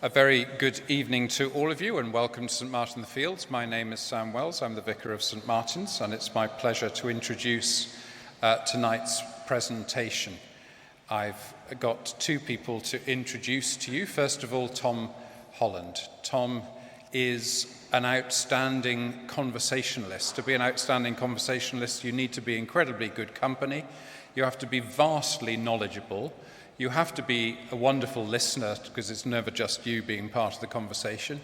A very good evening to all of you and welcome to St Martin in the Fields. My name is Sam Wells, I'm the Vicar of St Martin's, and it's my pleasure to introduce tonight's presentation. I've got two people to introduce to you. First of all, Tom Holland. Tom is an outstanding conversationalist. To be an outstanding conversationalist, you need to be incredibly good company. You have to be vastly knowledgeable. You have to be a wonderful listener because it's never just you being part of the conversation.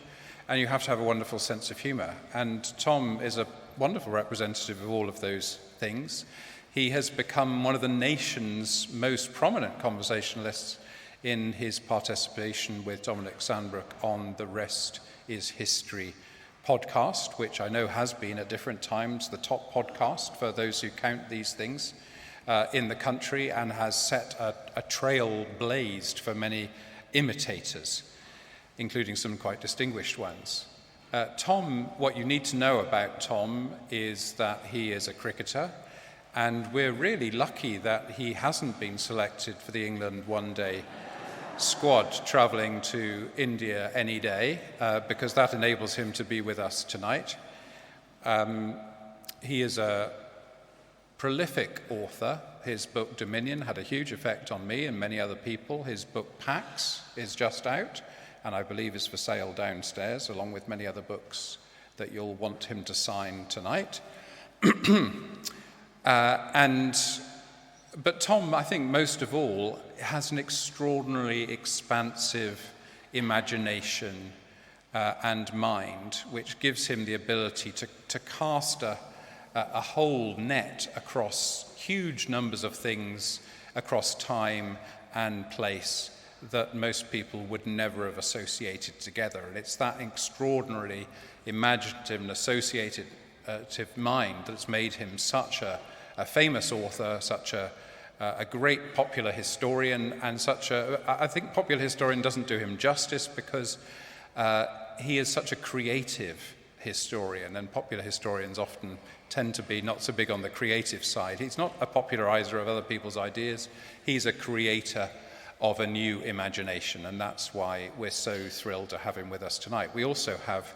And you have to have a wonderful sense of humour. And Tom is a wonderful representative of all of those things. He has become one of the nation's most prominent conversationalists in his participation with Dominic Sandbrook on the Rest is History podcast, which I know has been at different times the top podcast for those who count these things in the country, and has set a trail blazed for many imitators, including some quite distinguished ones. Tom, what you need to know about Tom is that he is a cricketer, and we're really lucky that he hasn't been selected for the England one-day squad travelling to India any day, because that enables him to be with us tonight. He is a prolific author. His book Dominion had a huge effect on me and many other people. His book Pax is just out, and I believe is for sale downstairs, along with many other books that you'll want him to sign tonight. But Tom, I think most of all, has an extraordinarily expansive imagination and mind, which gives him the ability to cast a whole net across huge numbers of things, across time and place, that most people would never have associated together. And it's that extraordinarily imaginative and associative mind that's made him such a famous author, such a great popular historian, and I think popular historian doesn't do him justice, because he is such a creative historian, and popular historians often tend to be not so big on the creative side. He's not a popularizer of other people's ideas. He's a creator of a new imagination, and that's why we're so thrilled to have him with us tonight. We also have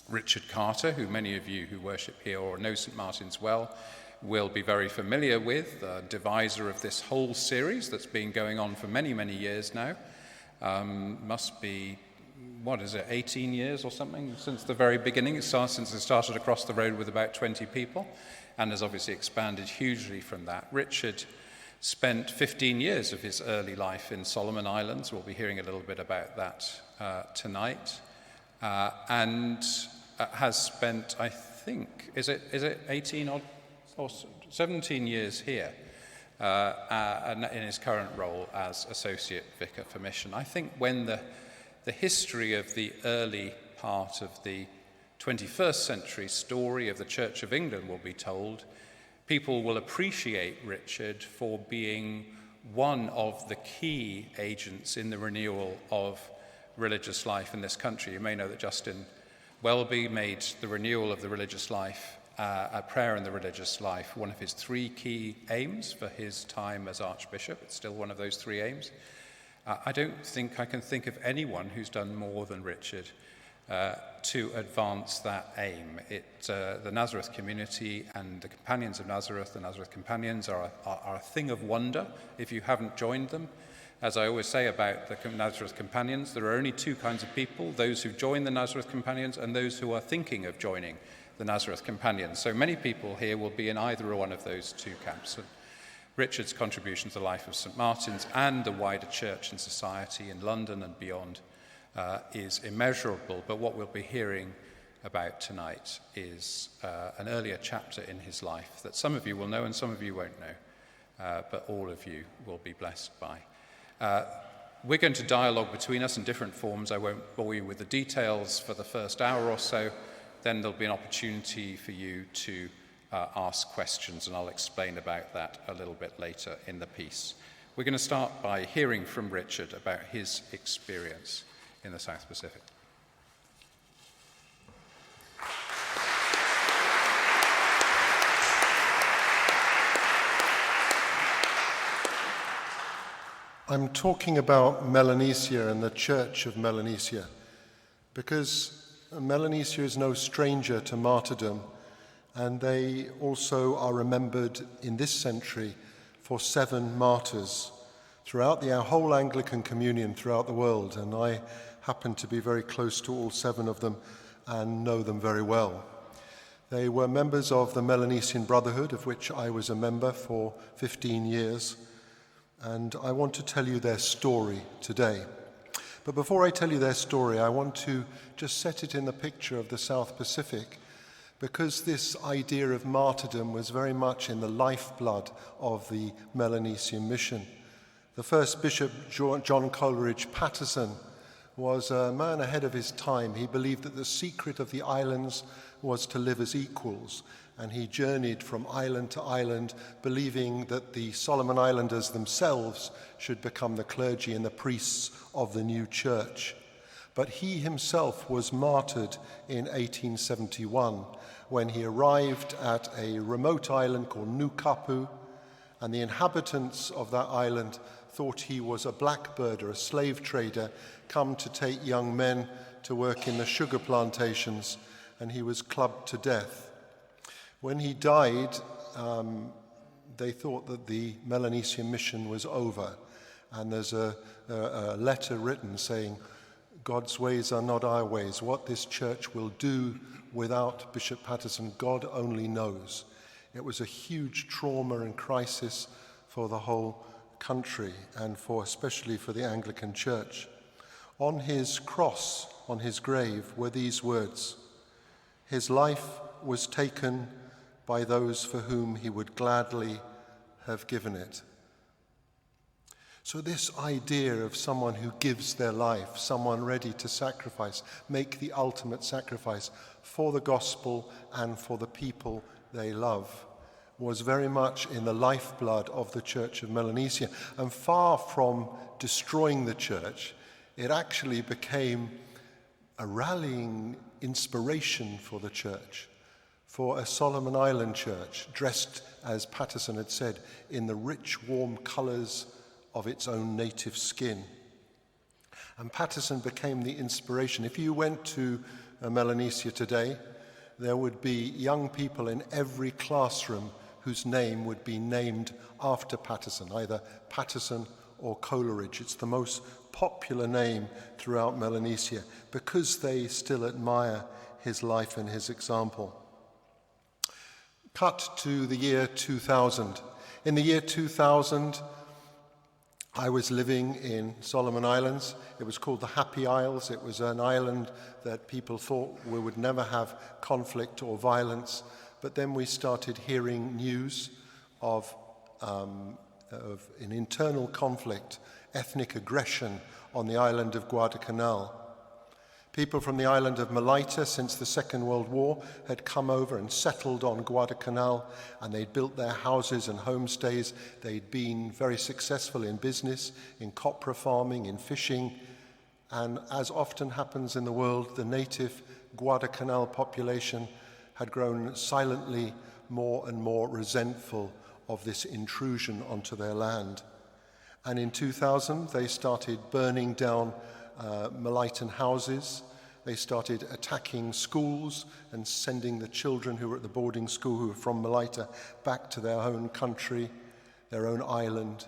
Richard Carter, who many of you who worship here or know St Martin's well will be very familiar with, the deviser of this whole series that's been going on for many, many years now. Must be 18 years or something since the very beginning. Since it started across the road with about 20 people, and has obviously expanded hugely from that. Richard spent 15 years of his early life in Solomon Islands. We'll be hearing a little bit about that tonight. And has spent, I think, is it 18 or 17 years here in his current role as Associate Vicar for Mission. I think when the history of the early part of the 21st century story of the Church of England will be told, people will appreciate Richard for being one of the key agents in the renewal of religious life in this country. You may know that Justin Welby made the renewal of the religious life, a prayer in the religious life, one of his three key aims for his time as Archbishop. It's still one of those three aims. I don't think I can think of anyone who's done more than Richard to advance that aim. The Nazareth community and the Companions of Nazareth, the Nazareth Companions, are a thing of wonder if you haven't joined them. As I always say about the Nazareth Companions, there are only two kinds of people: those who join the Nazareth Companions and those who are thinking of joining the Nazareth Companions. So many people here will be in either one of those two camps. And Richard's contribution to the life of St Martin's and the wider church and society in London and beyond is immeasurable. But what we'll be hearing about tonight is an earlier chapter in his life that some of you will know and some of you won't know, but all of you will be blessed by. We're going to dialogue between us in different forms. I won't bore you with the details for the first hour or so. Then there'll be an opportunity for you to ask questions, and I'll explain about that a little bit later in the piece. We're going to start by hearing from Richard about his experience in the South Pacific. I'm talking about Melanesia and the Church of Melanesia because Melanesia is no stranger to martyrdom, and they also are remembered in this century for 7 martyrs throughout the whole Anglican communion throughout the world, and I happen to be very close to all 7 of them and know them very well. They were members of the Melanesian Brotherhood, of which I was a member for 15 years, and I want to tell you their story today. But before I tell you their story, I want to just set it in the picture of the South Pacific, because this idea of martyrdom was very much in the lifeblood of the Melanesian mission. The first Bishop, John Coleridge Patterson, was a man ahead of his time. He believed that the secret of the islands was to live as equals, and he journeyed from island to island, believing that the Solomon Islanders themselves should become the clergy and the priests of the new church. But he himself was martyred in 1871 when he arrived at a remote island called Nukapu, and the inhabitants of that island thought he was a blackbirder, a slave trader, come to take young men to work in the sugar plantations, and he was clubbed to death. When he died, they thought that the Melanesian mission was over, and there's a letter written saying, "God's ways are not our ways. What this church will do without Bishop Patterson, God only knows." It was a huge trauma and crisis for the whole country, and especially for the Anglican Church. On his cross, on his grave, were these words: "His life was taken by those for whom he would gladly have given it." So this idea of someone who gives their life, someone ready to sacrifice, make the ultimate sacrifice for the gospel and for the people they love, was very much in the lifeblood of the Church of Melanesia. And far from destroying the church, it actually became a rallying inspiration for the church, for a Solomon Island church, dressed, as Patterson had said, in the rich, warm colours of its own native skin. And Patterson became the inspiration. If you went to Melanesia today, there would be young people in every classroom whose name would be named after Patterson, either Patterson or Coleridge. It's the most popular name throughout Melanesia because they still admire his life and his example. Cut to the year 2000. In the year 2000, I was living in Solomon Islands. It was called the Happy Isles. It was an island that people thought we would never have conflict or violence. But then we started hearing news of an internal conflict, ethnic aggression on the island of Guadalcanal. People from the island of Melita since the Second World War had come over and settled on Guadalcanal, and they'd built their houses and homestays. They'd been very successful in business, in copra farming, in fishing, and as often happens in the world, the native Guadalcanal population had grown silently more and more resentful of this intrusion onto their land. And in 2000, they started burning down Melitan houses. They started attacking schools and sending the children who were at the boarding school who were from Melita back to their own country, their own island.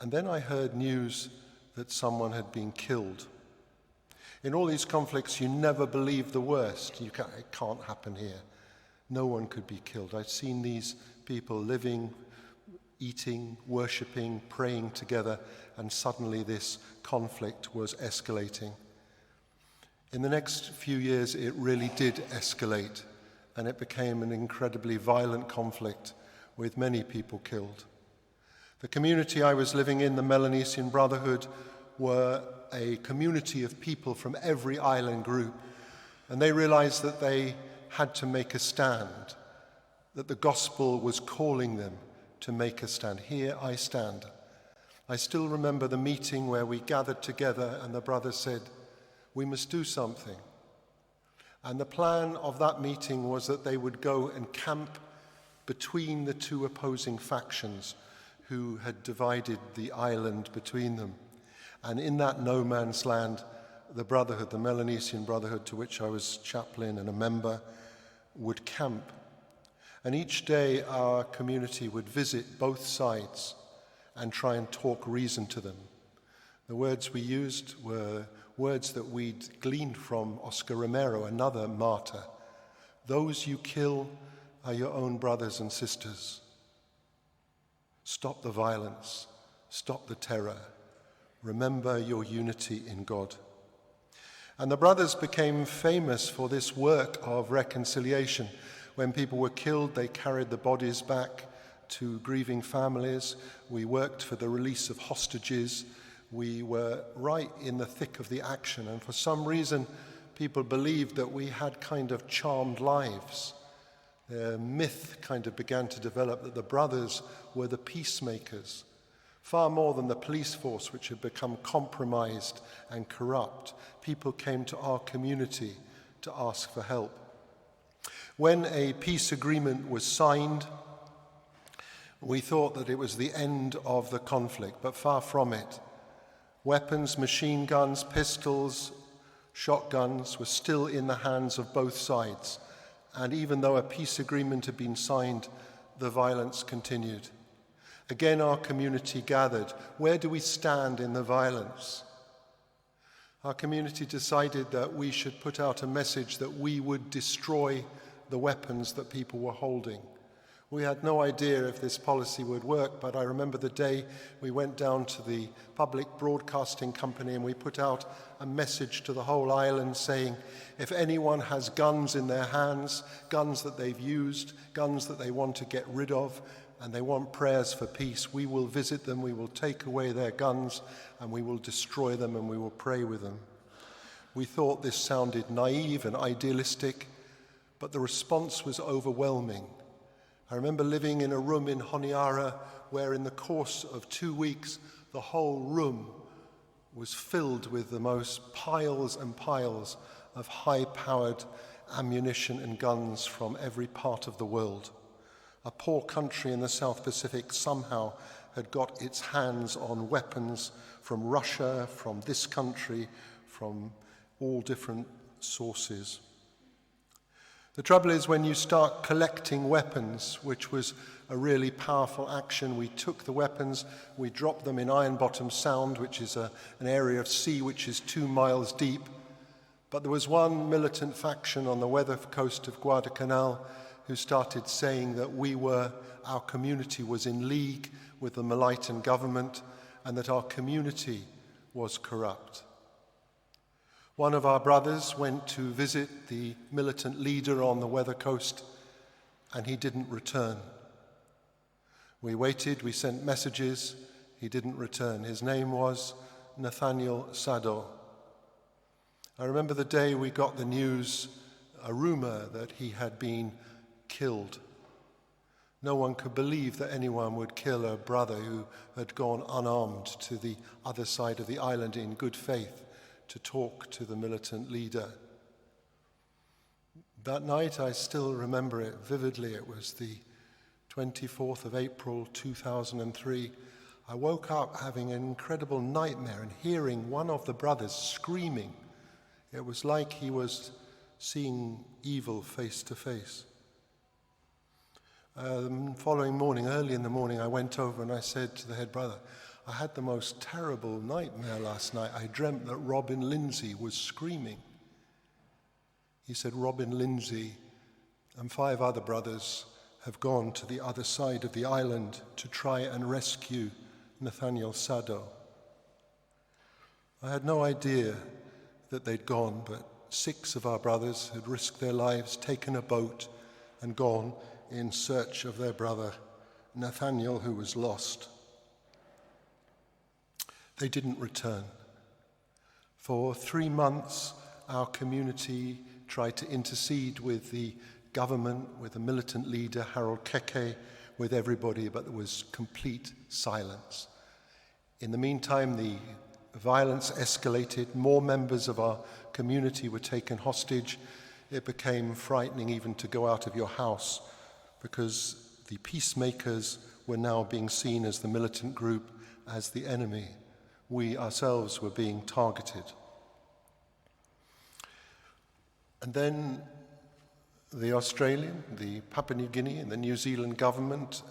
And then I heard news that someone had been killed. In all these conflicts, you never believe the worst. It can't happen here. No one could be killed. I'd seen these people living, eating, worshipping, praying together, and suddenly this conflict was escalating. In the next few years, it really did escalate, and it became an incredibly violent conflict with many people killed. The community I was living in, the Melanesian Brotherhood, were a community of people from every island group, and they realized that they had to make a stand, that the gospel was calling them to make a stand. Here I stand. I still remember the meeting where we gathered together and the brothers said, we must do something. And the plan of that meeting was that they would go and camp between the two opposing factions who had divided the island between them. And in that no man's land, the brotherhood, the Melanesian brotherhood to which I was chaplain and a member, would camp. And each day our community would visit both sides and try and talk reason to them. The words we used were words that we'd gleaned from Oscar Romero, another martyr. Those you kill are your own brothers and sisters. Stop the violence, stop the terror. Remember your unity in God. And the brothers became famous for this work of reconciliation. When people were killed, they carried the bodies back to grieving families. We worked for the release of hostages. We were right in the thick of the action. And for some reason, people believed that we had kind of charmed lives. The myth kind of began to develop that the brothers were the peacemakers, far more than the police force, which had become compromised and corrupt. People came to our community to ask for help. When a peace agreement was signed, we thought that it was the end of the conflict, but far from it. Weapons, machine guns, pistols, shotguns were still in the hands of both sides. And even though a peace agreement had been signed, the violence continued. Again, our community gathered. Where do we stand in the violence? Our community decided that we should put out a message that we would destroy the weapons that people were holding. We had no idea if this policy would work, but I remember the day we went down to the public broadcasting company and we put out a message to the whole island saying, if anyone has guns in their hands, guns that they've used, guns that they want to get rid of, and they want prayers for peace, we will visit them, we will take away their guns, and we will destroy them, and we will pray with them. We thought this sounded naive and idealistic, but the response was overwhelming. I remember living in a room in Honiara where in the course of 2 weeks, the whole room was filled with the most piles and piles of high-powered ammunition and guns from every part of the world. A poor country in the South Pacific somehow had got its hands on weapons from Russia, from this country, from all different sources. The trouble is when you start collecting weapons, which was a really powerful action, we took the weapons, we dropped them in Iron Bottom Sound, which is an area of sea which is 2 miles deep. But there was one militant faction on the weather coast of Guadalcanal who started saying that our community was in league with the Malayan government and that our community was corrupt. One of our brothers went to visit the militant leader on the weather coast, and he didn't return. We waited, we sent messages, he didn't return. His name was Nathaniel Sado. I remember the day we got the news, a rumor that he had been killed. No one could believe that anyone would kill a brother who had gone unarmed to the other side of the island in good faith to talk to the militant leader. That night, I still remember it vividly. It was the 24th of April, 2003. I woke up having an incredible nightmare and hearing one of the brothers screaming. It was like he was seeing evil face to face. Following morning, early in the morning, I went over and I said to the head brother, I had the most terrible nightmare last night. I dreamt that Robin Lindsay was screaming. He said, Robin Lindsay and 5 other brothers have gone to the other side of the island to try and rescue Nathaniel Sado. I had no idea that they'd gone, but 6 of our brothers had risked their lives, taken a boat, and gone in search of their brother, Nathaniel, who was lost. They didn't return. For 3 months, our community tried to intercede with the government, with the militant leader, Harold Keke, with everybody, but there was complete silence. In the meantime, the violence escalated. More members of our community were taken hostage. It became frightening even to go out of your house because the peacemakers were now being seen as the militant group, as the enemy. We ourselves were being targeted. And then the Australian, the Papua New Guinea and the New Zealand government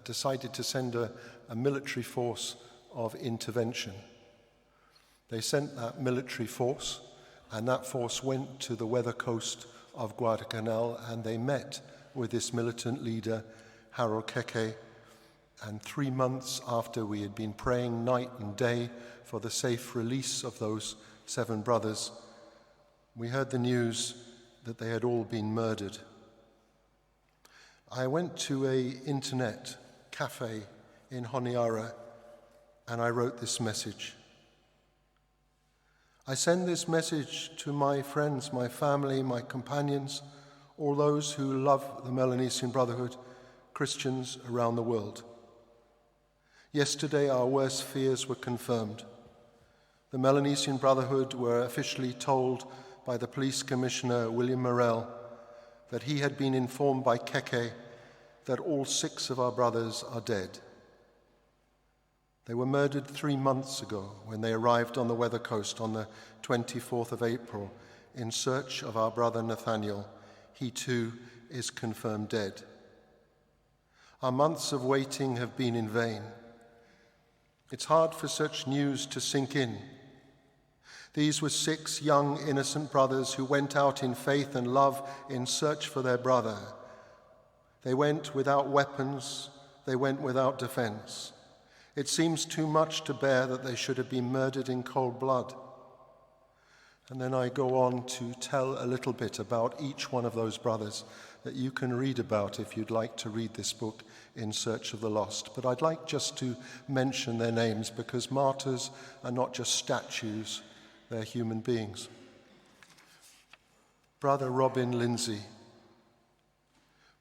decided to send a military force of intervention. They sent that military force, and that force went to the weather coast of Guadalcanal, and they met with this militant leader, Harold Keke. And 3 months after we had been praying night and day for the safe release of those 7 brothers, we heard the news that they had all been murdered. I went to an internet cafe in Honiara and I wrote this message. I send this message to my friends, my family, my companions, all those who love the Melanesian Brotherhood, Christians around the world. Yesterday, our worst fears were confirmed. The Melanesian Brotherhood were officially told by the police commissioner, William Morrell, that he had been informed by Keke that all 6 of our brothers are dead. They were murdered 3 months ago when they arrived on the weather coast on the 24th of April in search of our brother Nathaniel. He too is confirmed dead. Our months of waiting have been in vain. It's hard for such news to sink in. These were 6 young, innocent brothers who went out in faith and love in search for their brother. They went without weapons. They went without defense. It seems too much to bear that they should have been murdered in cold blood. And then I go on to tell a little bit about each one of those brothers that you can read about if you'd like to read this book, In Search of the Lost. But I'd like just to mention their names because martyrs are not just statues, they're human beings. Brother Robin Lindsay,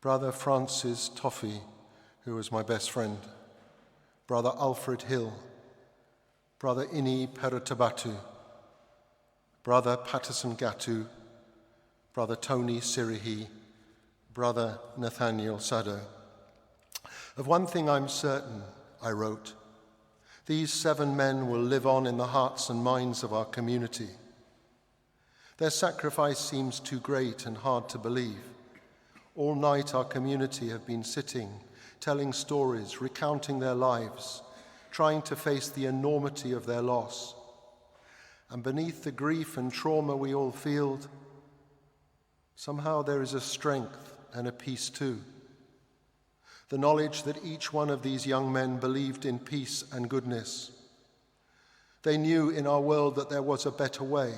Brother Francis Toffee, who was my best friend, Brother Alfred Hill, Brother Ini Perotabatu, Brother Patterson Gatu, Brother Tony Sirihi, Brother Nathaniel Sado. Of one thing I'm certain, I wrote, these 7 men will live on in the hearts and minds of our community. Their sacrifice seems too great and hard to believe. All night our community have been sitting, telling stories, recounting their lives, trying to face the enormity of their loss. And beneath the grief and trauma we all feel, somehow there is a strength and a peace too. The knowledge that each one of these young men believed in peace and goodness. They knew in our world that there was a better way.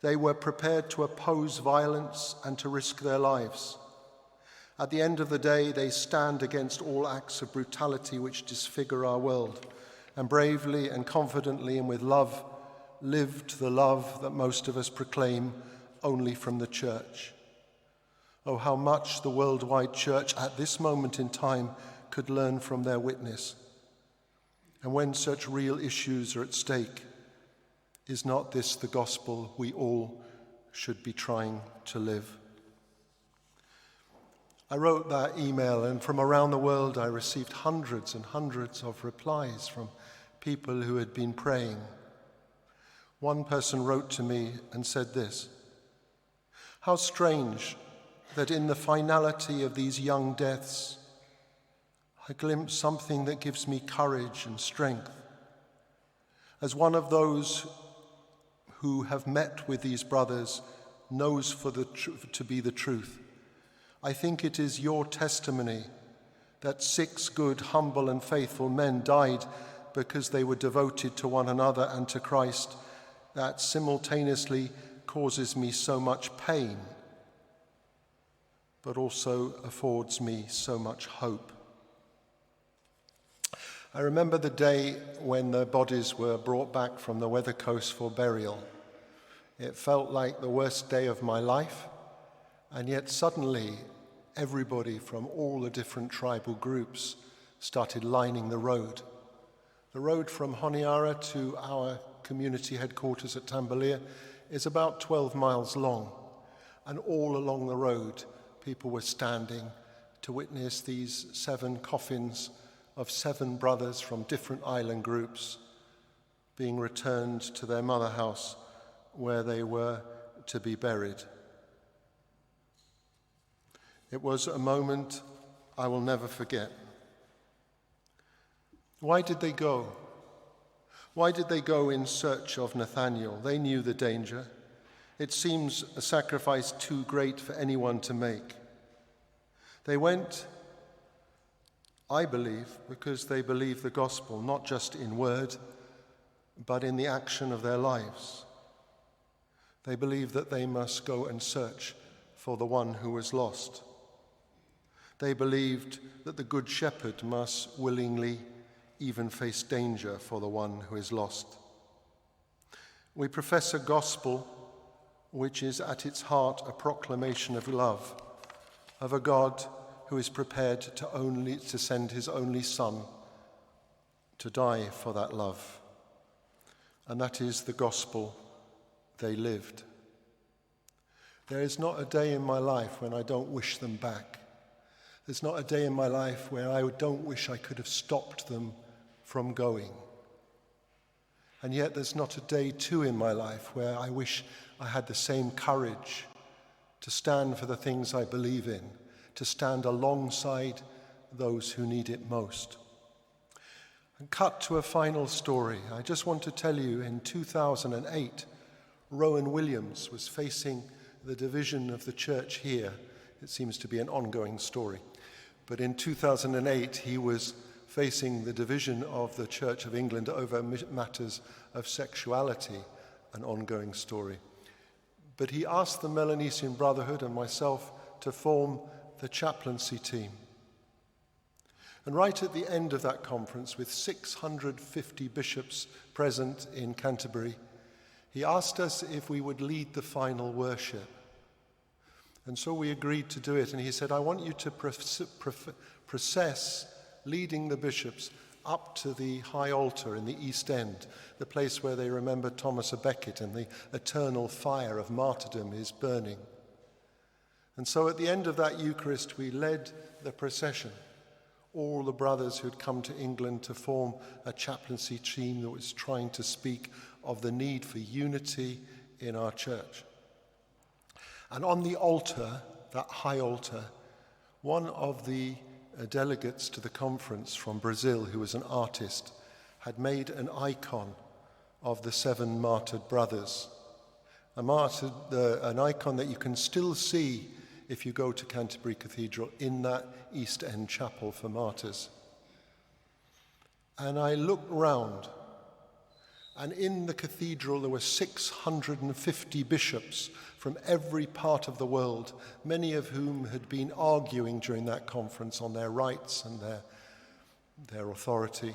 They were prepared to oppose violence and to risk their lives. At the end of the day, they stand against all acts of brutality which disfigure our world, and bravely and confidently and with love lived the love that most of us proclaim only from the church. Oh, how much the worldwide church at this moment in time could learn from their witness. And when such real issues are at stake, is not this the gospel we all should be trying to live? I wrote that email, and from around the world I received hundreds and hundreds of replies from people who had been praying. One person wrote to me and said this: "How strange that in the finality of these young deaths, I glimpse something that gives me courage and strength. As one of those who have met with these brothers knows to be the truth, I think it is your testimony that 6 good, humble and faithful men died because they were devoted to one another and to Christ that simultaneously causes me so much pain, but also affords me so much hope." I remember the day when the bodies were brought back from the weather coast for burial. It felt like the worst day of my life, and yet suddenly everybody from all the different tribal groups started lining the road. The road from Honiara to our community headquarters at Tambalia is about 12 miles long, and all along the road people were standing to witness these 7 coffins of 7 brothers from different island groups being returned to their mother house where they were to be buried. It was a moment I will never forget. Why did they go? Why did they go in search of Nathaniel? They knew the danger. It seems a sacrifice too great for anyone to make. They went, I believe, because they believe the gospel, not just in word, but in the action of their lives. They believe that they must go and search for the one who was lost. They believed that the Good Shepherd must willingly even face danger for the one who is lost. We profess a gospel which is at its heart a proclamation of love, of a God who is prepared to send his only Son to die for that love. And that is the gospel they lived. There is not a day in my life when I don't wish them back. There's not a day in my life where I don't wish I could have stopped them from going. And yet there's not a day too in my life where I wish I had the same courage to stand for the things I believe in, to stand alongside those who need it most. And cut to a final story. I just want to tell you, in 2008, Rowan Williams was facing the division of the church here. It seems to be an ongoing story. But in 2008, he was facing the division of the Church of England over matters of sexuality, an ongoing story. But he asked the Melanesian Brotherhood and myself to form the chaplaincy team. And right at the end of that conference, with 650 bishops present in Canterbury, he asked us if we would lead the final worship. And so we agreed to do it. And he said, I want you to process leading the bishops up to the high altar in the East End, the place where they remember Thomas à Becket and the eternal fire of martyrdom is burning. And so at the end of that Eucharist, we led the procession, all the brothers who'd come to England to form a chaplaincy team that was trying to speak of the need for unity in our church. And on the altar, that high altar, one of the delegates to the conference from Brazil, who was an artist, had made an icon of the 7 martyred brothers. An icon that you can still see if you go to Canterbury Cathedral in that East End chapel for martyrs. And I looked round, and in the cathedral there were 650 bishops from every part of the world, many of whom had been arguing during that conference on their rights and their authority.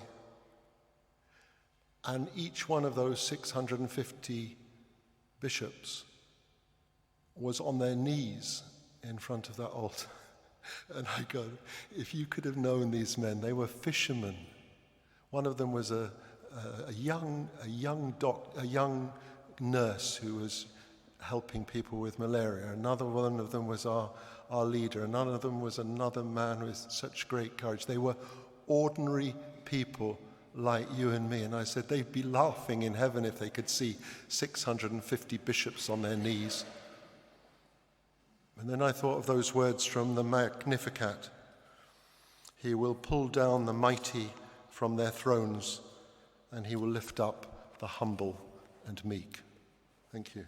And each one of those 650 bishops was on their knees in front of that altar. And I go, if you could have known these men, they were fishermen. One of them was a young nurse who was helping people with malaria. Another one of them was our leader. Another of them was another man with such great courage. They were ordinary people like you and me. And I said, they'd be laughing in heaven if they could see 650 bishops on their knees. And then I thought of those words from the Magnificat. He will pull down the mighty from their thrones, and he will lift up the humble and meek. Thank you.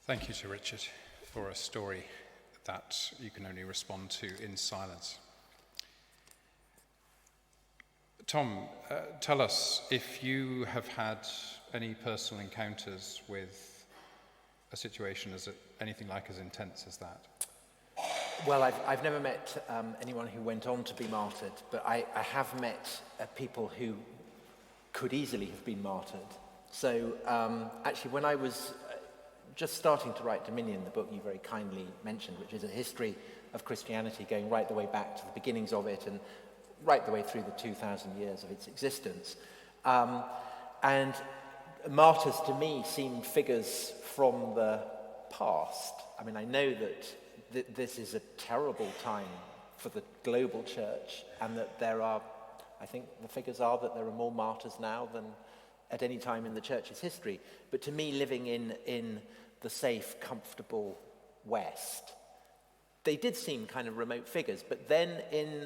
Thank you to Richard for a story that you can only respond to in silence. Tom, tell us if you have had any personal encounters with a situation anything like as intense as that. Well, I've never met anyone who went on to be martyred, but I have met people who could easily have been martyred. So actually, when I was just starting to write Dominion, the book you very kindly mentioned, which is a history of Christianity going right the way back to the beginnings of it and right the way through the 2,000 years of its existence. And martyrs to me seemed figures from the past. I mean, I know that this is a terrible time for the global church, and that there are, I think the figures are that there are more martyrs now than at any time in the church's history. But to me, living in the safe, comfortable West, they did seem kind of remote figures. But then in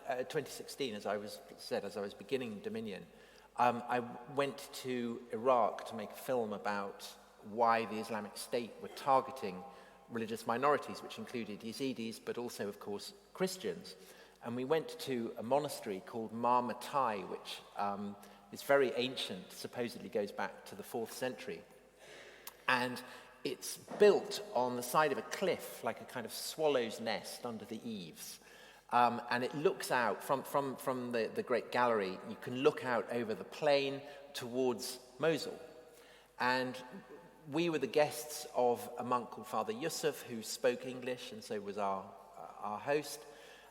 2016, as I was beginning Dominion, I went to Iraq to make a film about why the Islamic State were targeting religious minorities, which included Yazidis, but also, of course, Christians. And we went to a monastery called Martyrdom, which is very ancient, supposedly goes back to the 4th century. And it's built on the side of a cliff, like a kind of swallow's nest under the eaves. And it looks out from the Great Gallery. You can look out over the plain towards Mosul. And we were the guests of a monk called Father Yusuf, who spoke English, and so was our host.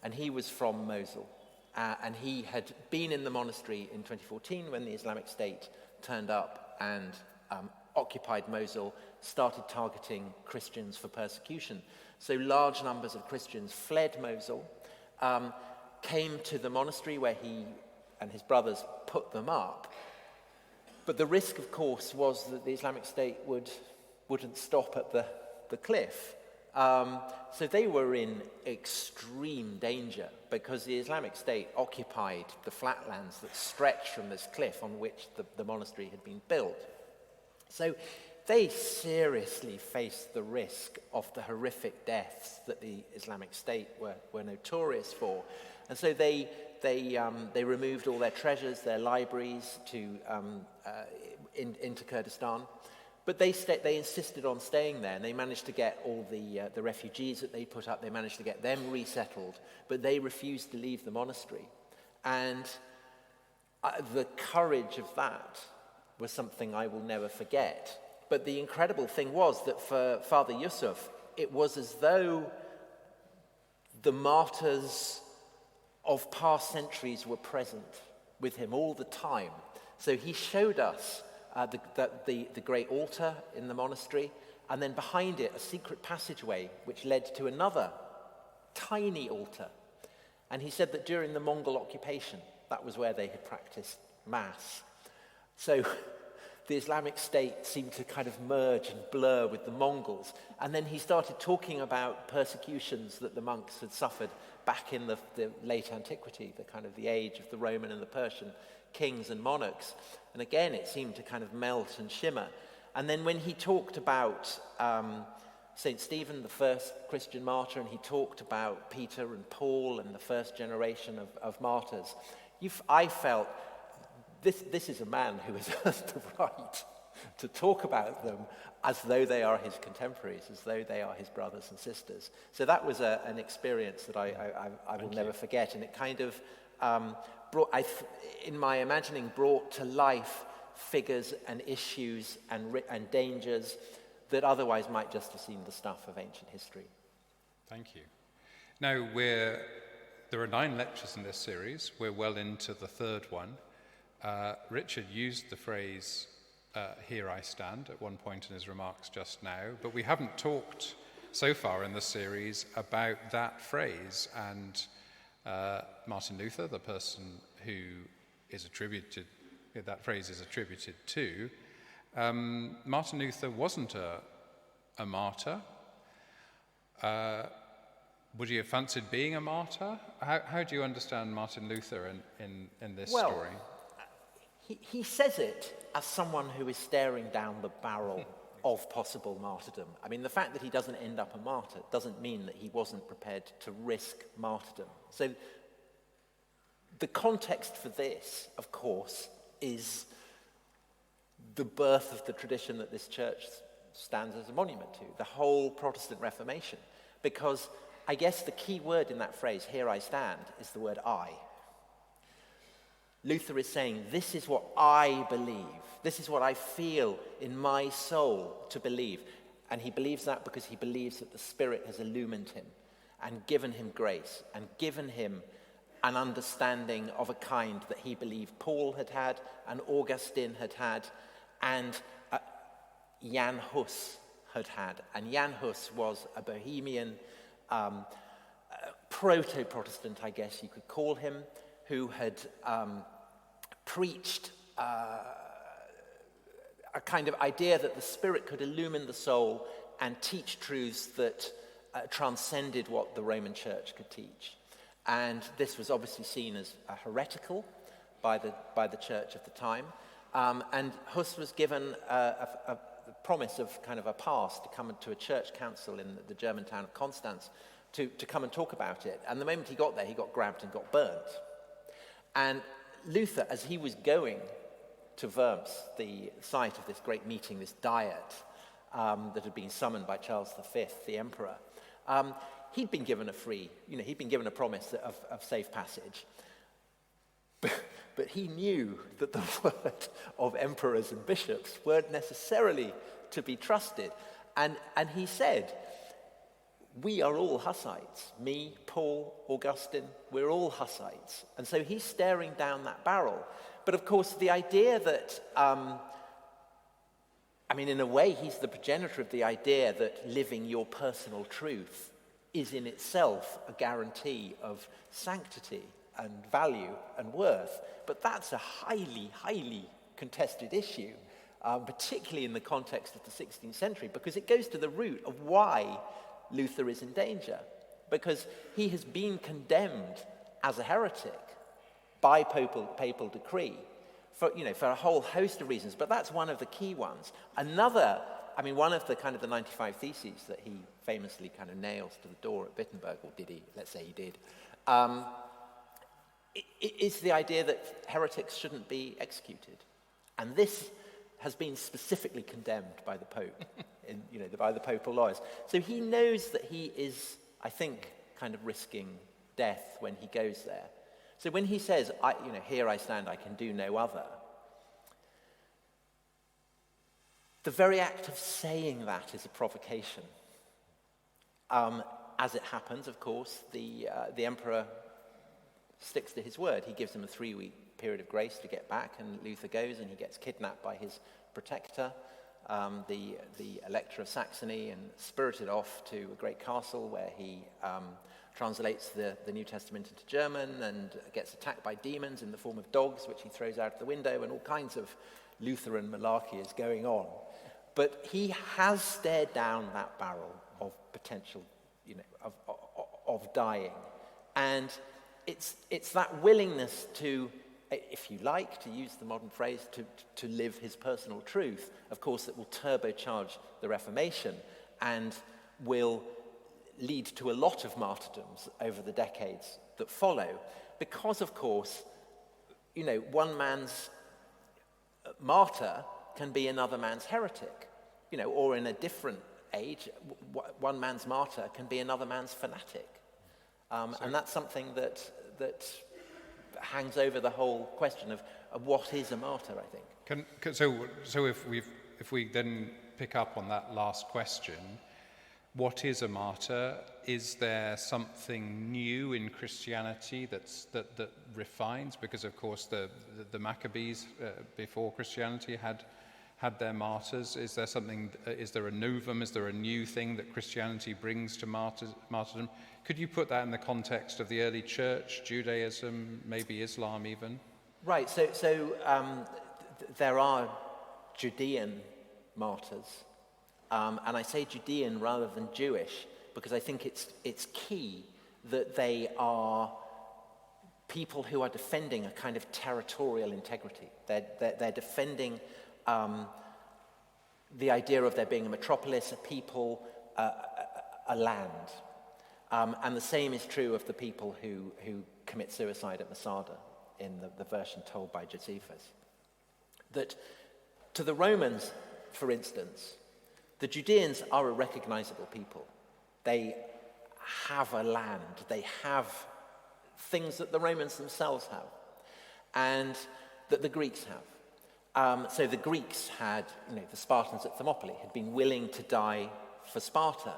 And he was from Mosul. And he had been in the monastery in 2014 when the Islamic State turned up and occupied Mosul, started targeting Christians for persecution. So large numbers of Christians fled Mosul, came to the monastery where he and his brothers put them up. But the risk, of course, was that the Islamic State wouldn't stop at the cliff. So they were in extreme danger because the Islamic State occupied the flatlands that stretched from this cliff on which the monastery had been built. So they seriously faced the risk of the horrific deaths that the Islamic State were notorious for. And so they removed all their treasures, their libraries into Kurdistan. But they insisted on staying there, and they managed to get all the refugees that they put up, they managed to get them resettled, but they refused to leave the monastery. And the courage of that was something I will never forget. But the incredible thing was that for Father Yusuf, it was as though the martyrs of past centuries were present with him all the time. So he showed us the great altar in the monastery, and then behind it a secret passageway which led to another tiny altar. And he said that during the Mongol occupation, that was where they had practiced Mass. So the Islamic State seemed to kind of merge and blur with the Mongols. And then he started talking about persecutions that the monks had suffered back in the late antiquity, the kind of the age of the Roman and the Persian kings and monarchs. And again, it seemed to kind of melt and shimmer. And then when he talked about St. Stephen, the first Christian martyr, and he talked about Peter and Paul and the first generation of martyrs, I felt this is a man who has the right to talk about them as though they are his contemporaries, as though they are his brothers and sisters. So that was an experience that I will never forget, and it kind of in my imagining, brought to life figures and issues and dangers that otherwise might just have seemed the stuff of ancient history. Thank you. Now, there are 9 lectures in this series. We're well into the 3rd one. Richard used the phrase, "Here I stand," at one point in his remarks just now, but we haven't talked so far in the series about that phrase. And Martin Luther, the person who that phrase is attributed to, Martin Luther wasn't a martyr. Would you have fancied being a martyr? How do you understand Martin Luther in this story? He says it as someone who is staring down the barrel of possible martyrdom. I mean, the fact that he doesn't end up a martyr doesn't mean that he wasn't prepared to risk martyrdom. So the context for this, of course, is the birth of the tradition that this church stands as a monument to, the whole Protestant Reformation. Because I guess the key word in that phrase, "Here I stand," is the word "I." Luther is saying, this is what I believe. This is what I feel in my soul to believe. And he believes that because he believes that the Spirit has illumined him and given him grace and given him an understanding of a kind that he believed Paul had had and Augustine had had and Jan Hus had had. And Jan Hus was a Bohemian proto-Protestant, I guess you could call him, who had preached a kind of idea that the Spirit could illumine the soul and teach truths that transcended what the Roman Church could teach. And this was obviously seen as heretical by the church of the time. And Hus was given a promise of kind of a pass to come to a church council in the German town of Constance to come and talk about it. And the moment he got there, he got grabbed and got burnt. And Luther, as he was going to Worms, the site of this great meeting, this diet that had been summoned by Charles V, the emperor, he'd been given he'd been given a promise of safe passage. But he knew that the word of emperors and bishops weren't necessarily to be trusted. And he said, we are all Hussites. Me, Paul, Augustine, we're all Hussites. And so he's staring down that barrel. But of course, the idea that, in a way, he's the progenitor of the idea that living your personal truth is in itself a guarantee of sanctity and value and worth. But that's a highly, highly contested issue, particularly in the context of the 16th century, because it goes to the root of why Luther is in danger, because he has been condemned as a heretic by papal decree for a whole host of reasons, but that's one of the key ones. One of the kind of the 95 Theses that he famously kind of nails to the door at Wittenberg, or did he? Let's say he did. Is the idea that heretics shouldn't be executed, and this has been specifically condemned by the Pope, by the papal lawyers. So he knows that he is, I think, kind of risking death when he goes there. So when he says, here I stand, I can do no other, the very act of saying that is a provocation. As it happens, of course, the emperor sticks to his word. He gives him a 3-week period of grace to get back, and Luther goes and he gets kidnapped by his protector, the Elector of Saxony, and spirited off to a great castle where he translates the New Testament into German and gets attacked by demons in the form of dogs, which he throws out of the window, and all kinds of Lutheran malarkey is going on. But he has stared down that barrel of potential, of dying. And it's that willingness to, if you like, to use the modern phrase, to live his personal truth, of course, that will turbocharge the Reformation and will lead to a lot of martyrdoms over the decades that follow. Because, of course, one man's martyr can be another man's heretic, or in a different age, one man's martyr can be another man's fanatic. And that's something that hangs over the whole question of what is a martyr, I think. So if we then pick up on that last question, what is a martyr? Is there something new in Christianity that refines? Because of course the Maccabees before Christianity had their martyrs. Is there something? Is there a novum? Is there a new thing that Christianity brings to martyrdom? Could you put that in the context of the early church, Judaism, maybe Islam even? Right. So there are Judean martyrs, and I say Judean rather than Jewish because I think it's key that they are people who are defending a kind of territorial integrity. They're defending the idea of there being a metropolis, a people, a land. And the same is true of the people who commit suicide at Masada in the version told by Josephus. That to the Romans, for instance, the Judeans are a recognizable people. They have a land. They have things that the Romans themselves have and that the Greeks have. So the Greeks had, the Spartans at Thermopylae had been willing to die for Sparta.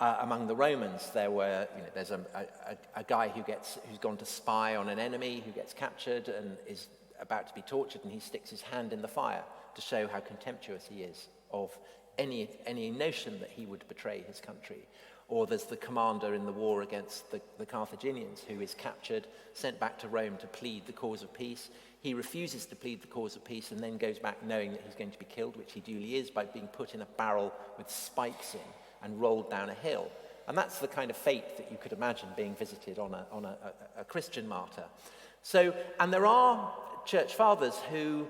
Among the Romans, there's a guy who's gone to spy on an enemy, who gets captured and is about to be tortured, and he sticks his hand in the fire to show how contemptuous he is of any notion that he would betray his country. Or there's the commander in the war against the Carthaginians who is captured, sent back to Rome to plead the cause of peace. He refuses to plead the cause of peace and then goes back knowing that he's going to be killed, which he duly is, by being put in a barrel with spikes in and rolled down a hill. And that's the kind of fate that you could imagine being visited on a Christian martyr. So, and there are church fathers who,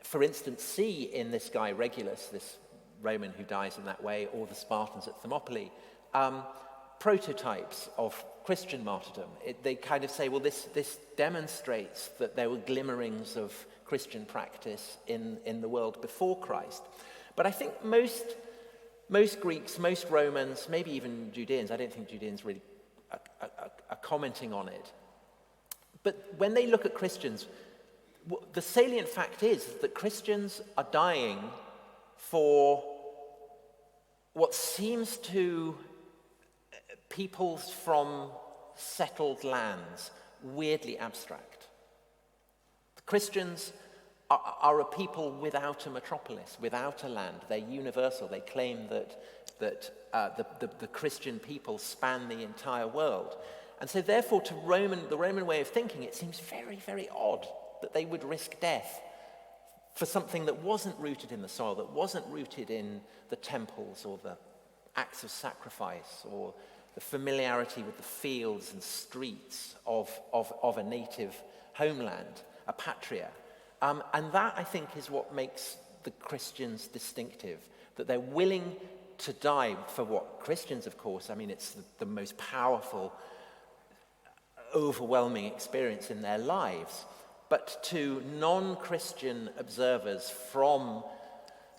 for instance, see in this guy Regulus, this Roman who dies in that way, or the Spartans at Thermopylae, prototypes of Christian martyrdom. They kind of say, well, this demonstrates that there were glimmerings of Christian practice in the world before Christ. But I think most Greeks, most Romans, maybe even Judeans, I don't think Judeans really are commenting on it. But when they look at Christians, the salient fact is that Christians are dying for what seems to peoples from settled lands weirdly abstract. The Christians are a people without a metropolis, without a land. They're universal. They claim that the Christian people span the entire world. And so therefore to the Roman way of thinking, it seems very, very odd that they would risk death for something that wasn't rooted in the soil, that wasn't rooted in the temples or the acts of sacrifice or the familiarity with the fields and streets of a native homeland, a patria. And that, I think, is what makes the Christians distinctive, that they're willing to die for what Christians, of course, I mean, it's the most powerful, overwhelming experience in their lives. But to non-Christian observers from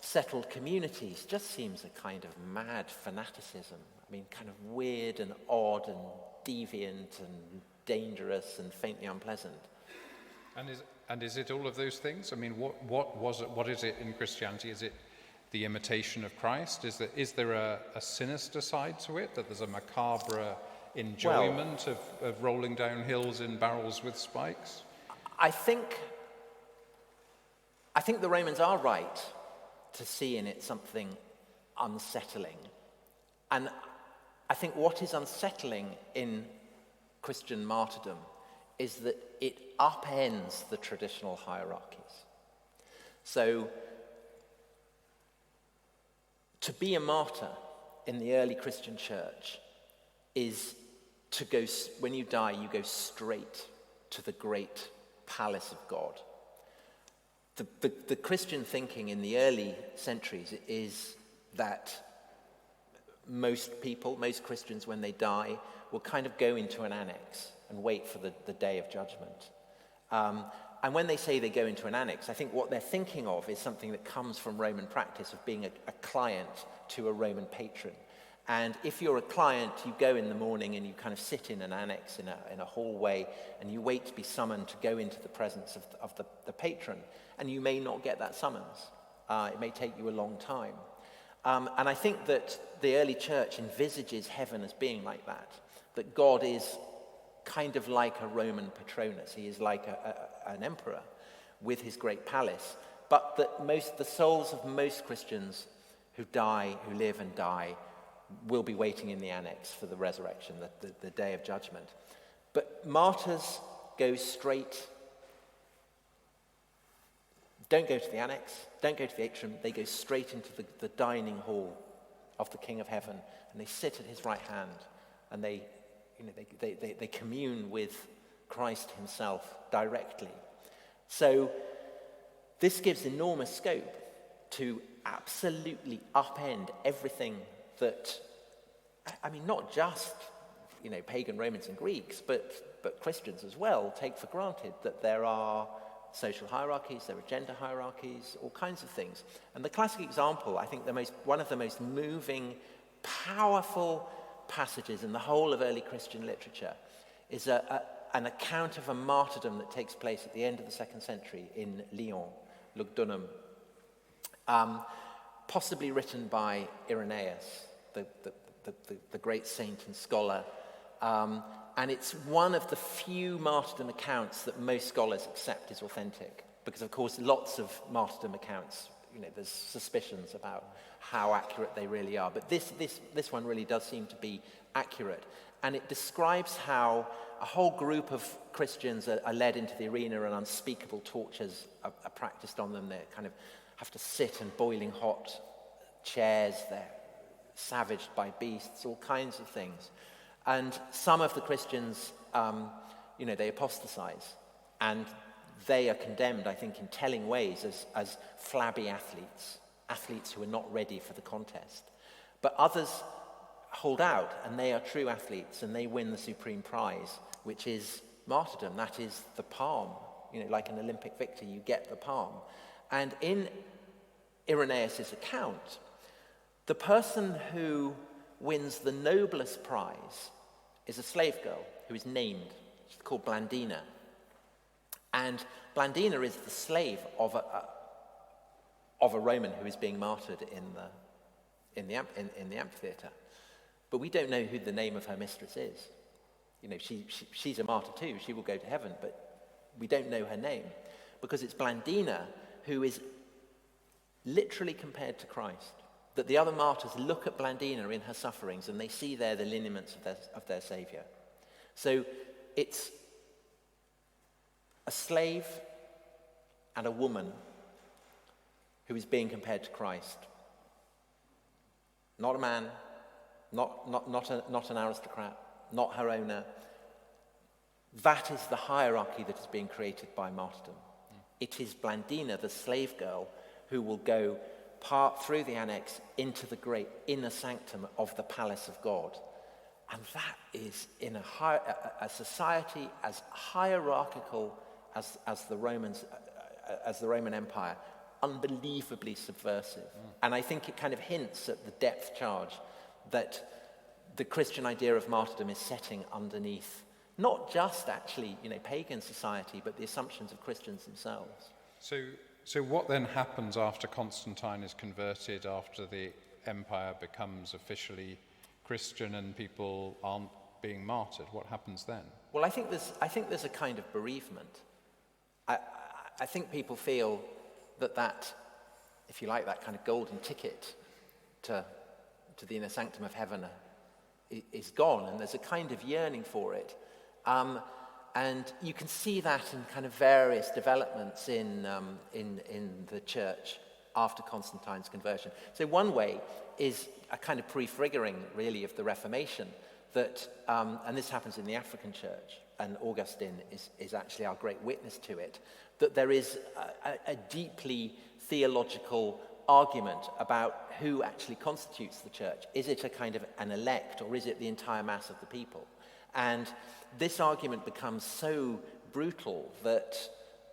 settled communities just seems a kind of mad fanaticism. I mean, kind of weird and odd and deviant and dangerous and faintly unpleasant. And is it all of those things? I mean, what is it in Christianity? Is it the imitation of Christ? Is there a sinister side to it, that there's a macabre enjoyment of rolling down hills in barrels with spikes? I think the Romans are right to see in it something unsettling. And I think what is unsettling in Christian martyrdom is that it upends the traditional hierarchies. So, to be a martyr in the early Christian church is to go, when you die, you go straight to the great palace of God. The Christian thinking in the early centuries is that most Christians, when they die, will kind of go into an annex and wait for the day of judgment. And when they say they go into an annex, I think what they're thinking of is something that comes from Roman practice of being a client to a Roman patron. And if you're a client, you go in the morning and you kind of sit in an annex in a hallway, and you wait to be summoned to go into the presence of the patron. And you may not get that summons. It may take you a long time. And I think that the early church envisages heaven as being like that God is kind of like a Roman patronus. He is like an emperor with his great palace. But that the souls of most Christians who live and die, will be waiting in the annex for the resurrection, the day of judgment. But martyrs go straight, don't go to the annex, don't go to the atrium, they go straight into the dining hall of the King of Heaven, and they sit at his right hand, and they commune with Christ himself directly. So this gives enormous scope to absolutely upend everything that, I mean, not just, pagan Romans and Greeks, but Christians as well take for granted, that there are social hierarchies, there are gender hierarchies, all kinds of things. And the classic example, I think one of the most moving, powerful passages in the whole of early Christian literature is an account of a martyrdom that takes place at the end of the 2nd century in Lyon Lugdunum, possibly written by Irenaeus, the great saint and scholar. And it's one of the few martyrdom accounts that most scholars accept is authentic. Because, of course, lots of martyrdom accounts, there's suspicions about how accurate they really are. But this one really does seem to be accurate. And it describes how a whole group of Christians are led into the arena and unspeakable tortures are practiced on them. They kind of have to sit in boiling hot chairs. They're savaged by beasts, all kinds of things. And some of the Christians, they apostatize. And they are condemned, I think, in telling ways as flabby athletes who are not ready for the contest. But others hold out, and they are true athletes, and they win the supreme prize, which is martyrdom. That is the palm. Like an Olympic victor, you get the palm. And in Irenaeus' account, the person who wins the noblest prize is a slave girl who is named. She's called Blandina. And Blandina is the slave of a Roman who is being martyred in the amphitheatre. But we don't know who the name of her mistress is. She's a martyr too. She will go to heaven, but we don't know her name because it's Blandina who is literally compared to Christ. That the other martyrs look at Blandina in her sufferings and they see there the lineaments of their Saviour. So it's a slave and a woman who is being compared to Christ. Not a man, not an aristocrat, not her owner. That is the hierarchy that is being created by martyrdom. It is Blandina, the slave girl, who will go part through the annex into the great inner sanctum of the palace of God. And that is in a society as hierarchical as the Roman Empire, unbelievably subversive. And I think it kind of hints at the depth charge that the Christian idea of martyrdom is setting underneath not just actually, pagan society, but the assumptions of Christians themselves. So what then happens after Constantine is converted, after the empire becomes officially Christian and people aren't being martyred? What happens then? Well, I think there's a kind of bereavement. I think people feel that, if you like, that kind of golden ticket to the inner sanctum of heaven is gone, and there's a kind of yearning for it. And you can see that in kind of various developments in the church after Constantine's conversion. So one way is a kind of prefiguring, really, of the Reformation, that, and this happens in the African church, and Augustine is actually our great witness to it, that there is a deeply theological argument about who actually constitutes the church. Is it a kind of an elect, or is it the entire mass of the people? And this argument becomes so brutal that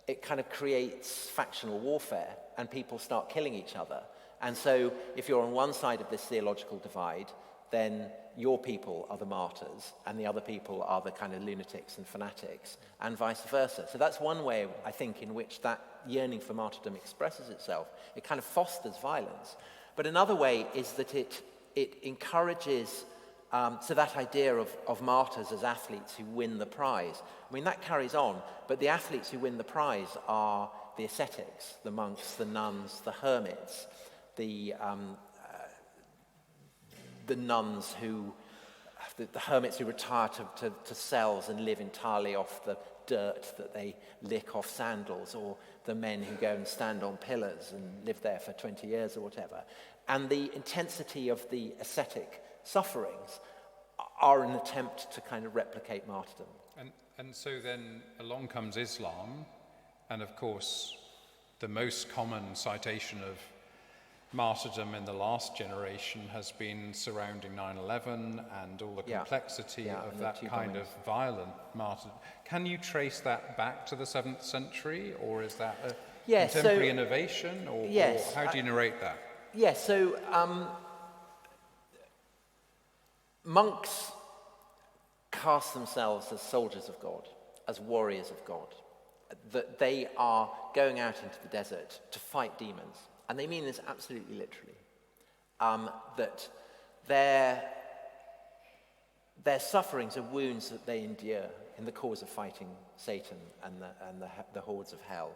it kind of creates factional warfare, and people start killing each other. And so if you're on one side of this theological divide, then your people are the martyrs, and the other people are the kind of lunatics and fanatics, and vice versa. So that's one way, I think, in which that yearning for martyrdom expresses itself. It kind of fosters violence. But another way is that it encourages, so that idea of martyrs as athletes who win the prize. I mean, that carries on, but the athletes who win the prize are the ascetics, the monks, the nuns, the hermits, the nuns the hermits who retire to cells and live entirely off the dirt that they lick off sandals, or the men who go and stand on pillars and live there for 20 years or whatever. And the intensity of the ascetic sufferings are an attempt to kind of replicate martyrdom. And so then along comes Islam, and of course the most common citation of martyrdom in the last generation has been surrounding 9/11 and all the complexity of that kind of violent martyrdom. Can you trace that back to the 7th century, or is that a contemporary innovation, or how do you narrate that? Yes, so monks cast themselves as soldiers of God, as warriors of God. that they are going out into the desert to fight demons. And they mean this absolutely literally. That their sufferings are wounds that they endure in the cause of fighting Satan and the hordes of hell.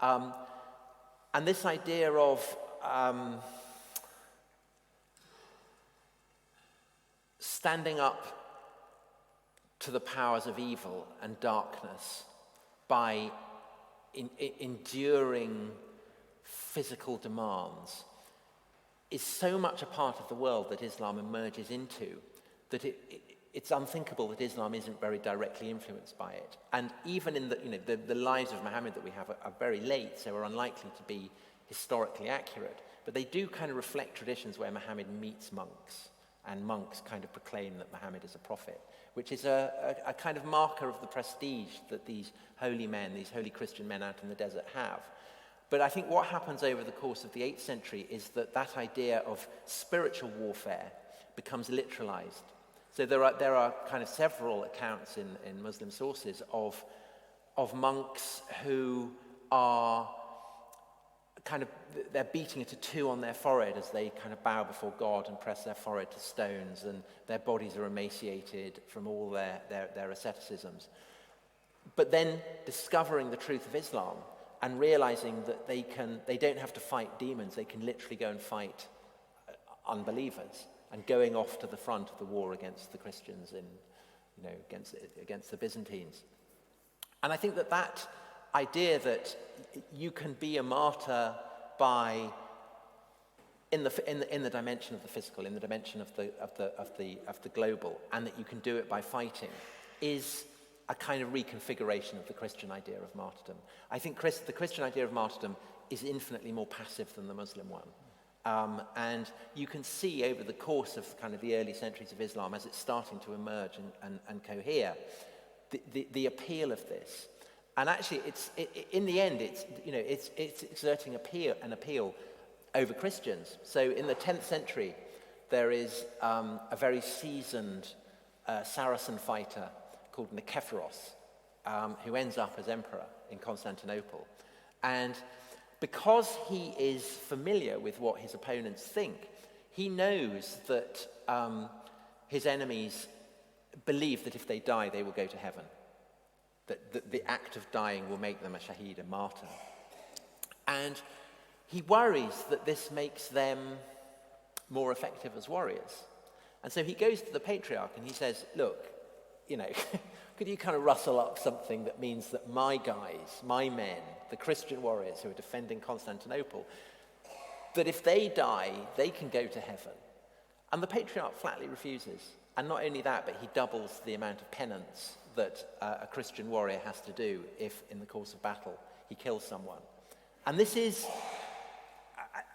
And this idea of standing up to the powers of evil and darkness by enduring physical demands is so much a part of the world that Islam emerges into that it's unthinkable that Islam isn't very directly influenced by it. And even in the lives of Muhammad that we have are very late, so are unlikely to be historically accurate. But they do kind of reflect traditions where Muhammad meets monks, and monks kind of proclaim that Muhammad is a prophet, which is a kind of marker of the prestige that these holy men, these holy Christian men out in the desert have. But I think what happens over the course of the 8th century is that idea of spiritual warfare becomes literalized. So there are kind of several accounts in Muslim sources of monks who are they're beating a tattoo on their forehead as they kind of bow before God and press their forehead to stones, and their bodies are emaciated from all their asceticisms. But then discovering the truth of Islam and realizing that they don't have to fight demons, they can literally go and fight unbelievers, and going off to the front of the war against the Christians against the Byzantines. And I think that idea that you can be a martyr by in the dimension of the physical, in the dimension of the global, and that you can do it by fighting, is a kind of reconfiguration of the Christian idea of martyrdom. I think the Christian idea of martyrdom is infinitely more passive than the Muslim one. And you can see over the course of kind of the early centuries of Islam, as it's starting to emerge and cohere, the appeal of this. And actually, in the end, it's exerting an appeal over Christians. So in the 10th century, there is a very seasoned Saracen fighter called Nikephoros, who ends up as emperor in Constantinople. And because he is familiar with what his opponents think, he knows that his enemies believe that if they die, they will go to heaven. That the act of dying will make them a shaheed, a martyr. And he worries that this makes them more effective as warriors. And so he goes to the patriarch and he says, look, could you kind of rustle up something that means that my guys, my men, the Christian warriors who are defending Constantinople, that if they die, they can go to heaven? And the patriarch flatly refuses. And not only that, but he doubles the amount of penance that a Christian warrior has to do if, in the course of battle, he kills someone. And this is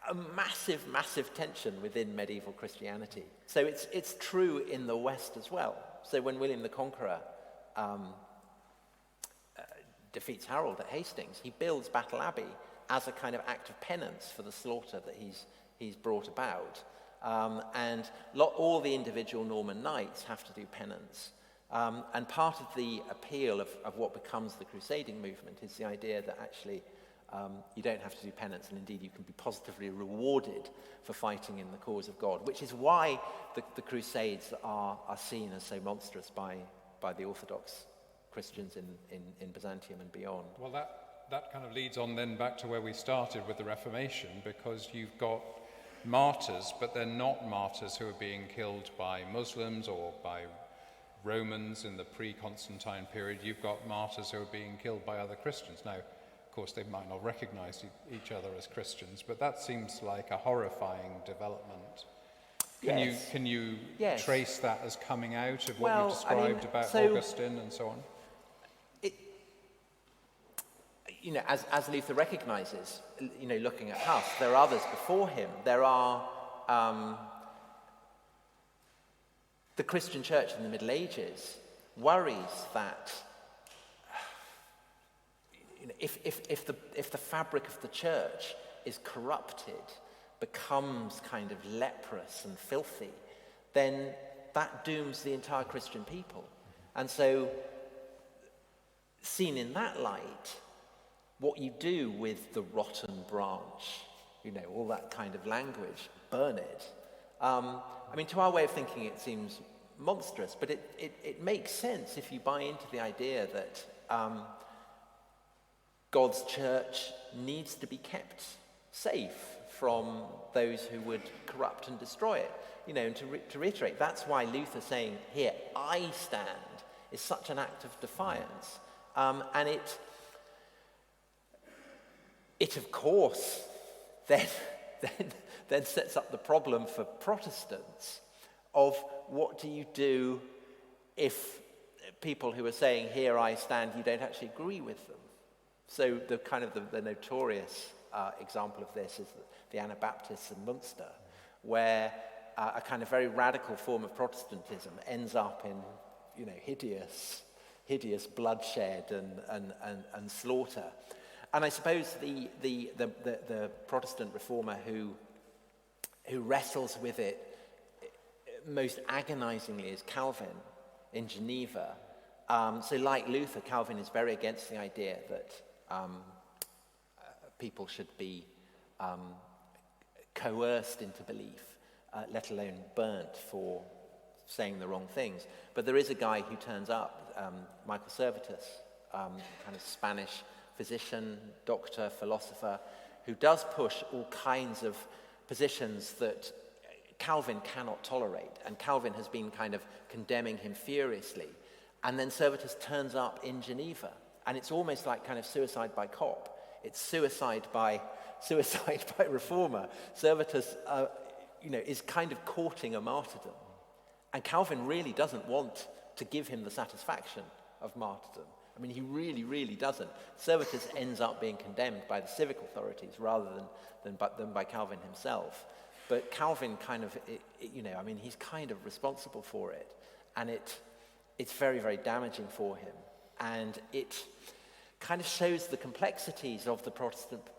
a massive, massive tension within medieval Christianity. So it's true in the West as well. So when William the Conqueror defeats Harold at Hastings, he builds Battle Abbey as a kind of act of penance for the slaughter that he's brought about. And all the individual Norman knights have to do penance. And part of the appeal of what becomes the crusading movement is the idea that actually you don't have to do penance, and indeed you can be positively rewarded for fighting in the cause of God, which is why the Crusades are seen as so monstrous by the Orthodox Christians in Byzantium and beyond. Well, that kind of leads on then back to where we started with the Reformation, because you've got martyrs, but they're not martyrs who are being killed by Muslims or by Romans in the pre-Constantine period. You've got martyrs who are being killed by other Christians. Now, of course, they might not recognize each other as Christians, but that seems like a horrifying development. Can you Yes. trace that as coming out of what Well, you've described about Augustine and so on? As Luther recognizes, looking at Huss, there are others before him. There are the Christian church in the Middle Ages worries that if the fabric of the church is corrupted, becomes kind of leprous and filthy, then that dooms the entire Christian people. And so seen in that light, what you do with the rotten branch, all that kind of language, burn it. To our way of thinking, it seems monstrous, but it makes sense if you buy into the idea that God's church needs to be kept safe from those who would corrupt and destroy it. And to reiterate, that's why Luther saying, "Here I stand," is such an act of defiance. And it of course then sets up the problem for Protestants of what do you do if people who are saying, "Here I stand," you don't actually agree with them. So the notorious example of this is the Anabaptists in Munster, where a kind of very radical form of Protestantism ends up in, hideous bloodshed and slaughter. And I suppose the Protestant reformer who wrestles with it most agonizingly is Calvin in Geneva. So like Luther, Calvin is very against the idea that people should be coerced into belief, let alone burnt for saying the wrong things. But there is a guy who turns up, Michael Servetus, kind of Spanish physician, doctor, philosopher, who does push all kinds of positions that Calvin cannot tolerate. And Calvin has been kind of condemning him furiously. And then Servetus turns up in Geneva. And it's almost like kind of suicide by cop. It's suicide by reformer. Servetus, is kind of courting a martyrdom. And Calvin really doesn't want to give him the satisfaction of martyrdom. He really, really doesn't. Servetus ends up being condemned by the civic authorities rather than by Calvin himself. But Calvin kind of, he's kind of responsible for it. And it's very, very damaging for him. And it kind of shows the complexities of the Protestant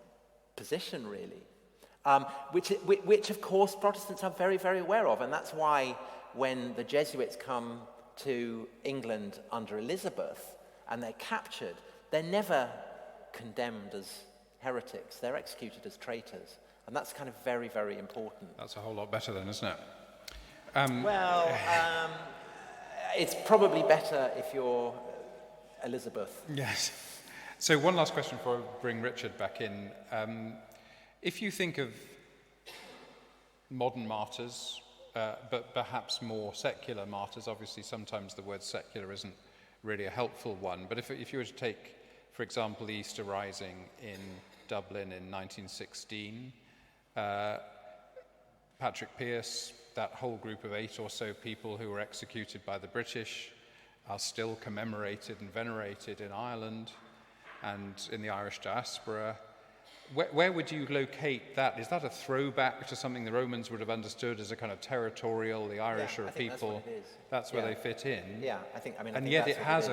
position, really, which of course Protestants are very, very aware of. And that's why when the Jesuits come to England under Elizabeth and they're captured, they're never condemned as heretics. They're executed as traitors. And that's kind of very, very important. That's a whole lot better then, isn't it? It's probably better if you're Elizabeth. Yes. So one last question before I bring Richard back in. If you think of modern martyrs, but perhaps more secular martyrs, obviously sometimes the word secular isn't really a helpful one, but if you were to take, for example, the Easter Rising in Dublin in 1916, Patrick Pearse, that whole group of 8 or so people who were executed by the British are still commemorated and venerated in Ireland and in the Irish diaspora. Where would you locate that? Is that a throwback to something the Romans would have understood as a kind of territorial, the Irish are a people? That's where they fit in. Yeah, I think yet it has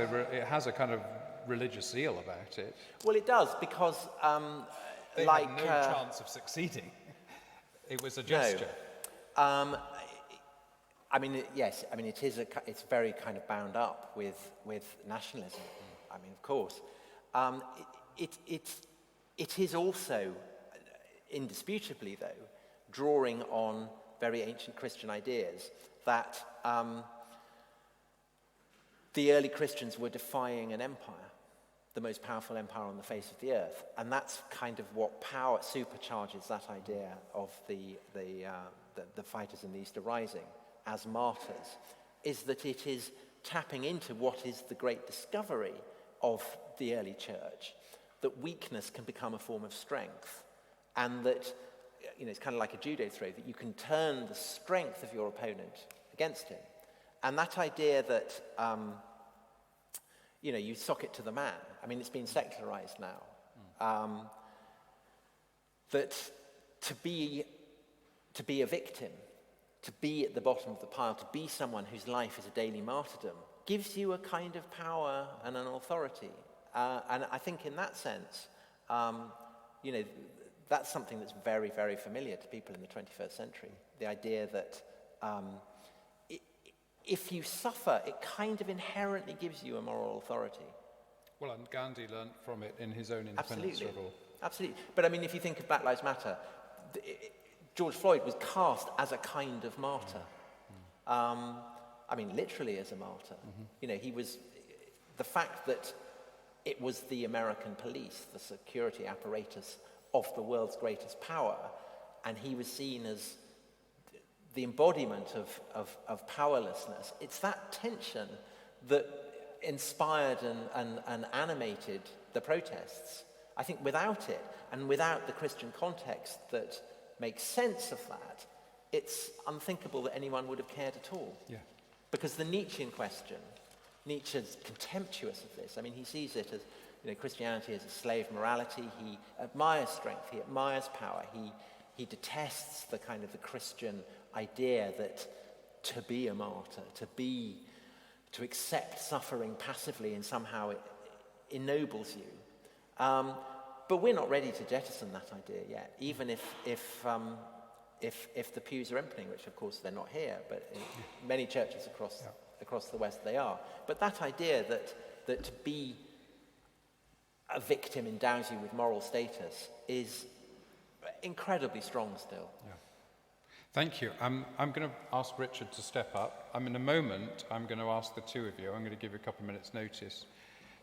a kind of religious zeal about it. Well, it does, because they had no chance of succeeding. It was a gesture. No. It's very kind of bound up with nationalism. Of course. It is also, indisputably though, drawing on very ancient Christian ideas that the early Christians were defying an empire, the most powerful empire on the face of the earth. And that's kind of what power supercharges that idea of the fighters in the Easter Rising as martyrs, is that it is tapping into what is the great discovery of the early church, that weakness can become a form of strength, and that, it's kind of like a judo throw, that you can turn the strength of your opponent against him. And that idea that, you sock it to the man, it's been secularized now, that to be a victim, to be at the bottom of the pile, to be someone whose life is a daily martyrdom, gives you a kind of power and an authority. And I think in that sense, that's something that's very, very familiar to people in the 21st century. The idea that if you suffer, it kind of inherently gives you a moral authority. Well, and Gandhi learnt from it in his own independence struggle. Absolutely. But I mean, if you think of Black Lives Matter, George Floyd was cast as a kind of martyr. I mean, literally as a martyr. You know, he was, the fact that it was the American police, the security apparatus of the world's greatest power, and he was seen as the embodiment of powerlessness. It's that tension that inspired and animated the protests. I think without it, and without the Christian context that makes sense of that, it's unthinkable that anyone would have cared at all. Yeah. Because the Nietzschean question, Nietzsche's contemptuous of this. I mean, he sees it as, you know, Christianity as a slave morality. He admires strength. He admires power. He detests the kind of the Christian idea that to be a martyr, to accept suffering passively and somehow it ennobles you. But we're not ready to jettison that idea yet, even if the pews are emptying, which of course they're not here, but in many churches across the West they are. But that idea that to be a victim endows you with moral status is incredibly strong still. Yeah. Thank you. I'm going to ask Richard to step up. In a moment, I'm going to ask the two of you, I'm going to give you a couple of minutes' notice,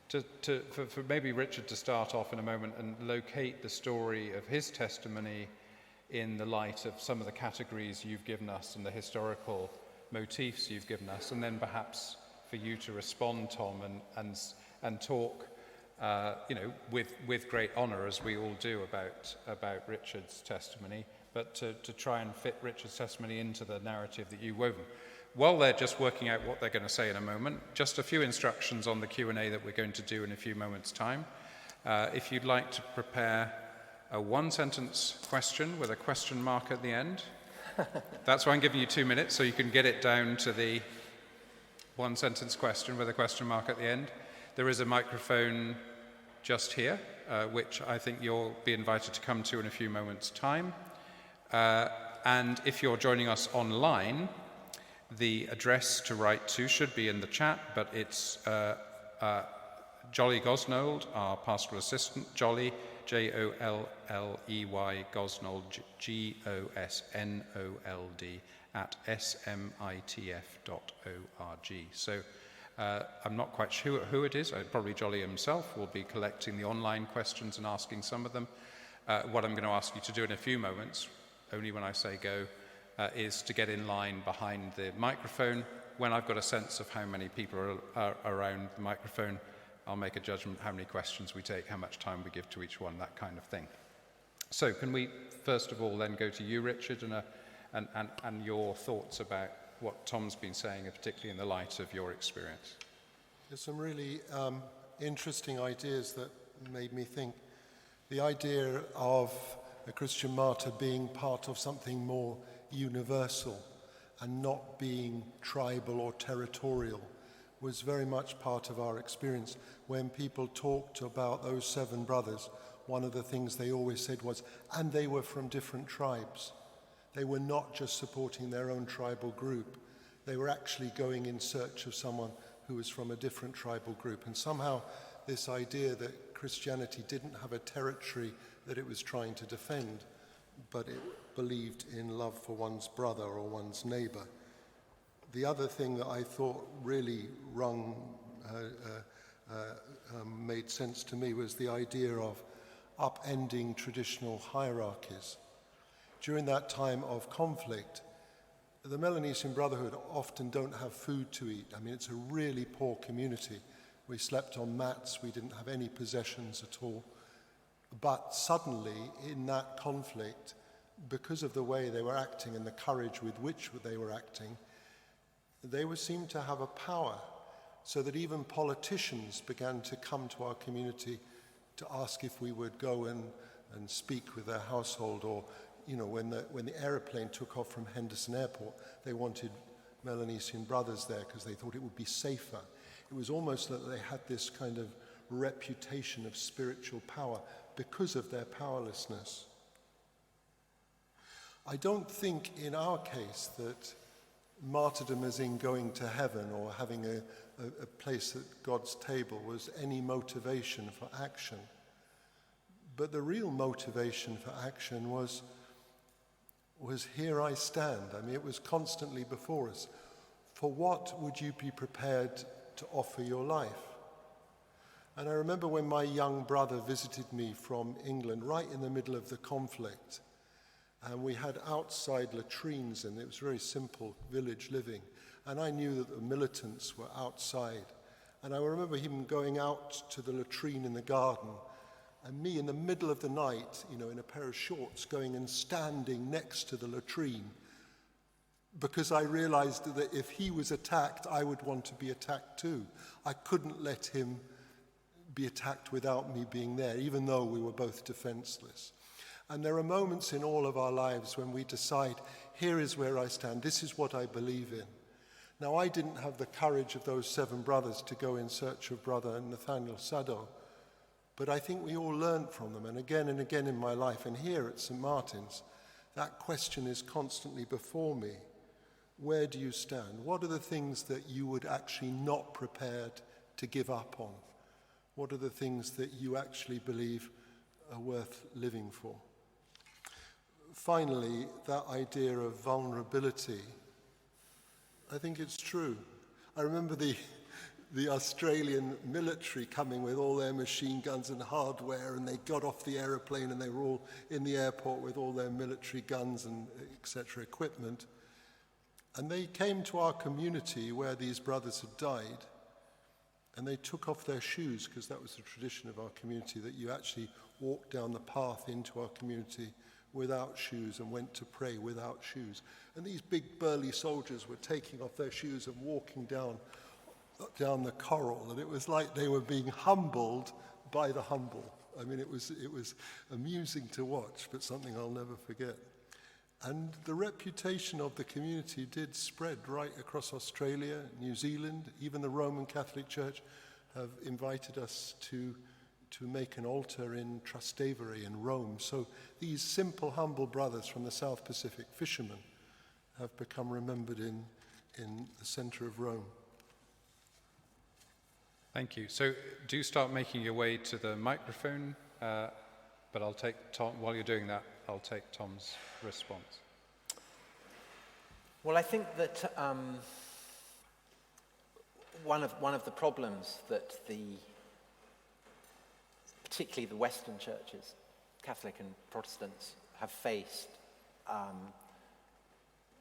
for maybe Richard to start off in a moment and locate the story of his testimony in the light of some of the categories you've given us and the historical motifs you've given us, and then perhaps for you to respond, Tom, and talk, with great honour, as we all do, about Richard's testimony, but to try and fit Richard's testimony into the narrative that you've woven. While they're just working out what they're going to say in a moment, just a few instructions on the Q&A that we're going to do in a few moments' time. If you'd like to prepare a one-sentence question with a question mark at the end, that's why I'm giving you 2 minutes, so you can get it down to the one-sentence question with a question mark at the end. There is a microphone just here, which I think you'll be invited to come to in a few moments' time. And if you're joining us online, the address to write to should be in the chat, but it's Jolly Gosnold, our pastoral assistant, Jolly, Jolley, Gosnold, Gosnold, at smitf.org. So I'm not quite sure who it is. Probably Jolly himself will be collecting the online questions and asking some of them. What I'm going to ask you to do in a few moments, only when I say go, is to get in line behind the microphone. When I've got a sense of how many people are around the microphone, I'll make a judgment how many questions we take, how much time we give to each one, that kind of thing. So can we first of all then go to you, Richard, and your thoughts about what Tom's been saying, particularly in the light of your experience? There's some really interesting ideas that made me think. The idea of a Christian martyr being part of something more universal and not being tribal or territorial was very much part of our experience. When people talked about those 7 brothers, one of the things they always said was, and they were from different tribes. They were not just supporting their own tribal group. They were actually going in search of someone who was from a different tribal group. And somehow this idea that Christianity didn't have a territory that it was trying to defend, but it believed in love for one's brother or one's neighbor. The other thing that I thought really made sense to me was the idea of upending traditional hierarchies. During that time of conflict, the Melanesian Brotherhood often don't have food to eat. I mean, it's a really poor community. We slept on mats, we didn't have any possessions at all. But suddenly, in that conflict, because of the way they were acting and the courage with which they were acting, they seemed to have a power, so that even politicians began to come to our community to ask if we would go and speak with their household, or, you know, when the aeroplane took off from Henderson Airport, they wanted Melanesian brothers there because they thought it would be safer. It was almost that they had this kind of reputation of spiritual power because of their powerlessness. I don't think in our case that martyrdom as in going to heaven or having a place at God's table was any motivation for action. But the real motivation for action was here I stand. I mean, it was constantly before us. For what would you be prepared to offer your life? And I remember when my young brother visited me from England, right in the middle of the conflict, and we had outside latrines, and it was very simple village living. And I knew that the militants were outside. And I remember him going out to the latrine in the garden, and me in the middle of the night, in a pair of shorts, going and standing next to the latrine, because I realized that if he was attacked, I would want to be attacked too. I couldn't let him be attacked without me being there, even though we were both defenseless. And there are moments in all of our lives when we decide, here is where I stand, this is what I believe in. Now, I didn't have the courage of those 7 brothers to go in search of Brother Nathaniel Saddo, but I think we all learned from them, and again in my life, and here at St. Martin's, that question is constantly before me. Where do you stand? What are the things that you would actually not prepared to give up on? What are the things that you actually believe are worth living for? Finally, that idea of vulnerability, I think it's true. I remember the Australian military coming with all their machine guns and hardware, and they got off the aeroplane and they were all in the airport with all their military guns and etc. equipment. And they came to our community where these brothers had died, and they took off their shoes, because that was the tradition of our community, that you actually walked down the path into our community without shoes and went to pray without shoes. And these big burly soldiers were taking off their shoes and walking down the corral, and it was like they were being humbled by the humble. I mean, it was amusing to watch, but something I'll never forget. And the reputation of the community did spread right across Australia, New Zealand. Even the Roman Catholic Church have invited us to make an altar in Trastevere in Rome. So these simple, humble brothers from the South Pacific, fishermen, have become remembered in the center of Rome. Thank you. So do start making your way to the microphone, but I'll take Tom, while you're doing that, I'll take Tom's response. Well, I think that one of the problems that particularly the Western churches, Catholic and Protestants, have faced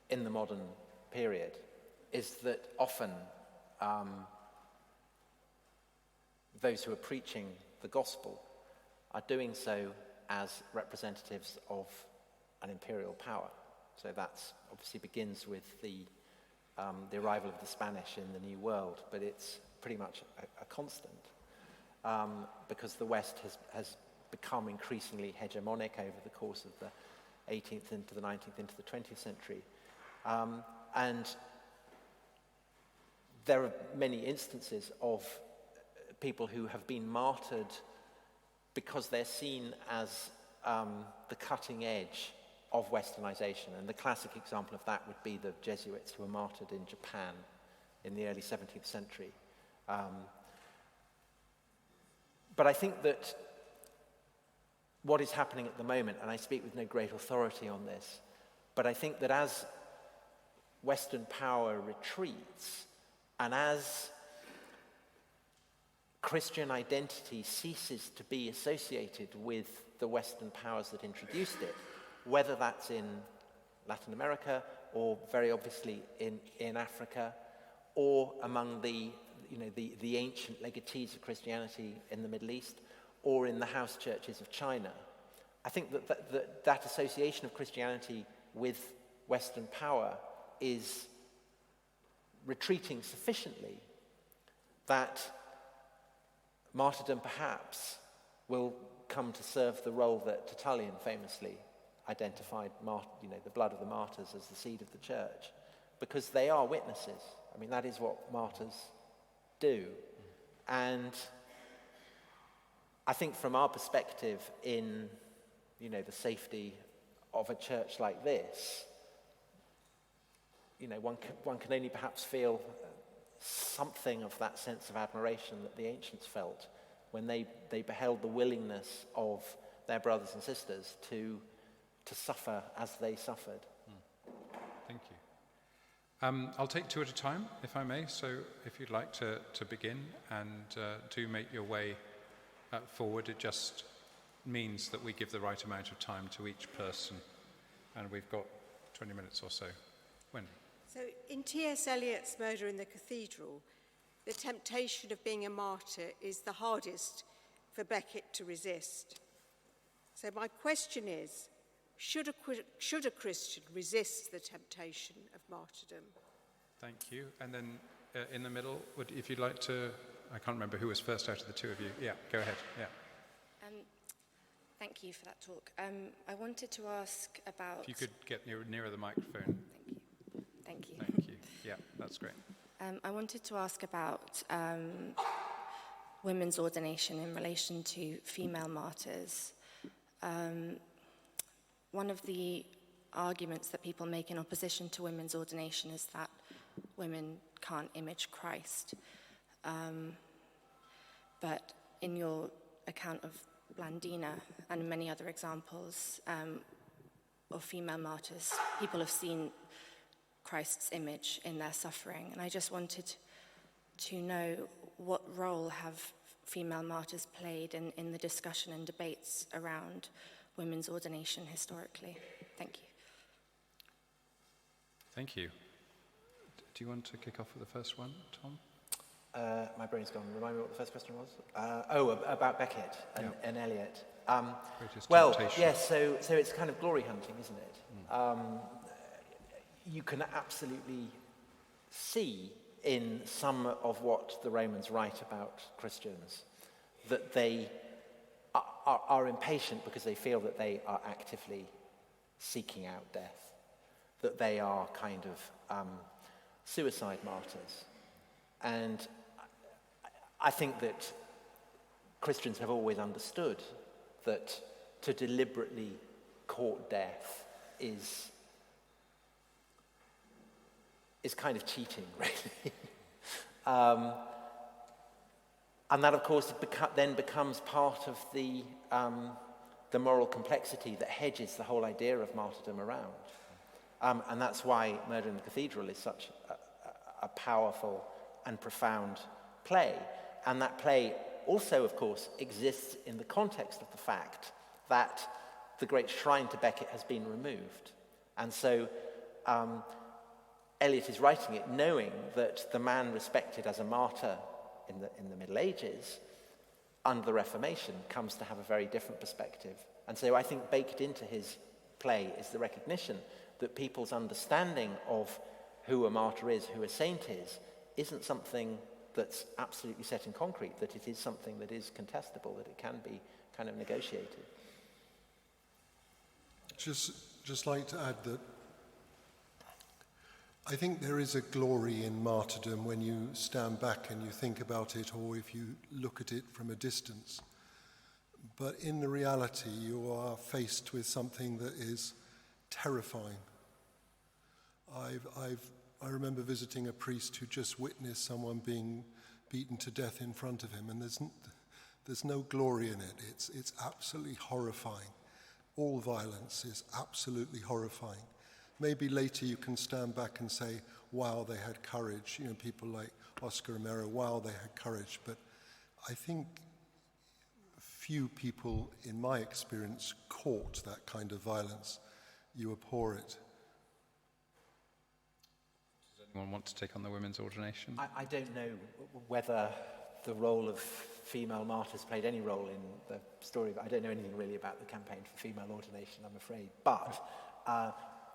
in the modern period is that often those who are preaching the gospel are doing so as representatives of an imperial power. So that obviously begins with the arrival of the Spanish in the New World, but it's pretty much a constant because the West has become increasingly hegemonic over the course of the 18th into the 19th into the 20th century. And there are many instances of people who have been martyred because they're seen as the cutting edge of westernization. And the classic example of that would be the Jesuits who were martyred in Japan in the early 17th century. But I think that what is happening at the moment, and I speak with no great authority on this, but I think that as Western power retreats and as Christian identity ceases to be associated with the Western powers that introduced it, whether that's in Latin America or very obviously in Africa, or among the ancient legatees of Christianity in the Middle East, or in the house churches of China. I think that association of Christianity with Western power is retreating sufficiently that martyrdom perhaps will come to serve the role that Tertullian famously identified, the blood of the martyrs as the seed of the church, because they are witnesses. I mean, that is what martyrs do. And I think from our perspective in, the safety of a church like this, one can only perhaps feel something of that sense of admiration that the ancients felt when they beheld the willingness of their brothers and sisters to suffer as they suffered. Thank you. I'll take two at a time, if I may. So if you'd like to begin, and do make your way forward. It just means that we give the right amount of time to each person. And we've got 20 minutes or so. Wendy. So in T.S. Eliot's Murder in the Cathedral, the temptation of being a martyr is the hardest for Beckett to resist. So my question is, should a Christian resist the temptation of martyrdom? Thank you. And then in the middle, if you'd like to, I can't remember who was first out of the two of you. Yeah, go ahead. Yeah. Thank you for that talk. I wanted to ask about... If you could get nearer the microphone. Thank you. Thank you. Yeah, that's great. I wanted to ask about women's ordination in relation to female martyrs. One of the arguments that people make in opposition to women's ordination is that women can't image Christ. But in your account of Blandina and many other examples of female martyrs, people have seen Christ's image in their suffering. And I just wanted to know, what role have female martyrs played in the discussion and debates around women's ordination historically? Thank you. Thank you. Do you want to kick off with the first one, Tom? My brain's gone. Remind me what the first question was. About Beckett and Eliot. Temptation. Yes. So it's kind of glory hunting, isn't it? You can absolutely see in some of what the Romans write about Christians that they are impatient because they feel that they are actively seeking out death, that they are kind of suicide martyrs. And I think that Christians have always understood that to deliberately court death is kind of cheating, really. And that, of course, then becomes part of the moral complexity that hedges the whole idea of martyrdom around. And that's why Murder in the Cathedral is such a powerful and profound play. And that play also, of course, exists in the context of the fact that the great shrine to Beckett has been removed. And so Eliot is writing it knowing that the man respected as a martyr in the Middle Ages, under the Reformation, comes to have a very different perspective. And so I think baked into his play is the recognition that people's understanding of who a martyr is, who a saint is, isn't something that's absolutely set in concrete, that it is something that is contestable, that it can be kind of negotiated. Just like to add that I think there is a glory in martyrdom when you stand back and you think about it, or if you look at it from a distance. But in the reality, you are faced with something that is terrifying. I remember visiting a priest who just witnessed someone being beaten to death in front of him, and there's no glory in it. It's absolutely horrifying. All violence is absolutely horrifying. Maybe later you can stand back and say, wow, they had courage. You know, people like Oscar Romero, wow, they had courage. But I think few people, in my experience, court that kind of violence. You abhor it. Does anyone want to take on the women's ordination? I don't know whether the role of female martyrs played any role in the story. I don't know anything really about the campaign for female ordination, I'm afraid. But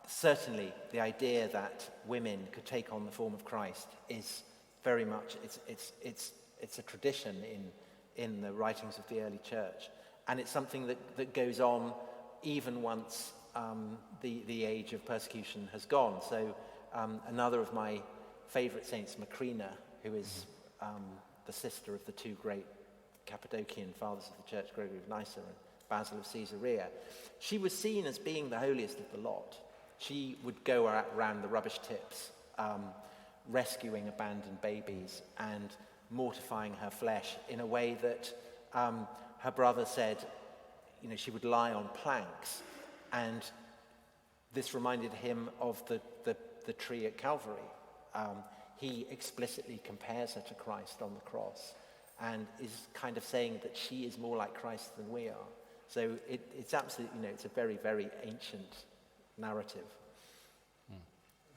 certainly the idea that women could take on the form of Christ is very much, it's a tradition in the writings of the early church. And it's something that goes on even once the age of persecution has gone. So another of my favourite saints, Macrina, who is the sister of the two great Cappadocian fathers of the church, Gregory of Nyssa and Basil of Caesarea, she was seen as being the holiest of the lot. She would go around the rubbish tips, rescuing abandoned babies and mortifying her flesh in a way that her brother said, you know, she would lie on planks. And this reminded him of the tree at Calvary. He explicitly compares her to Christ on the cross and is kind of saying that she is more like Christ than we are. So it's absolutely, you know, it's a very, very ancient narrative.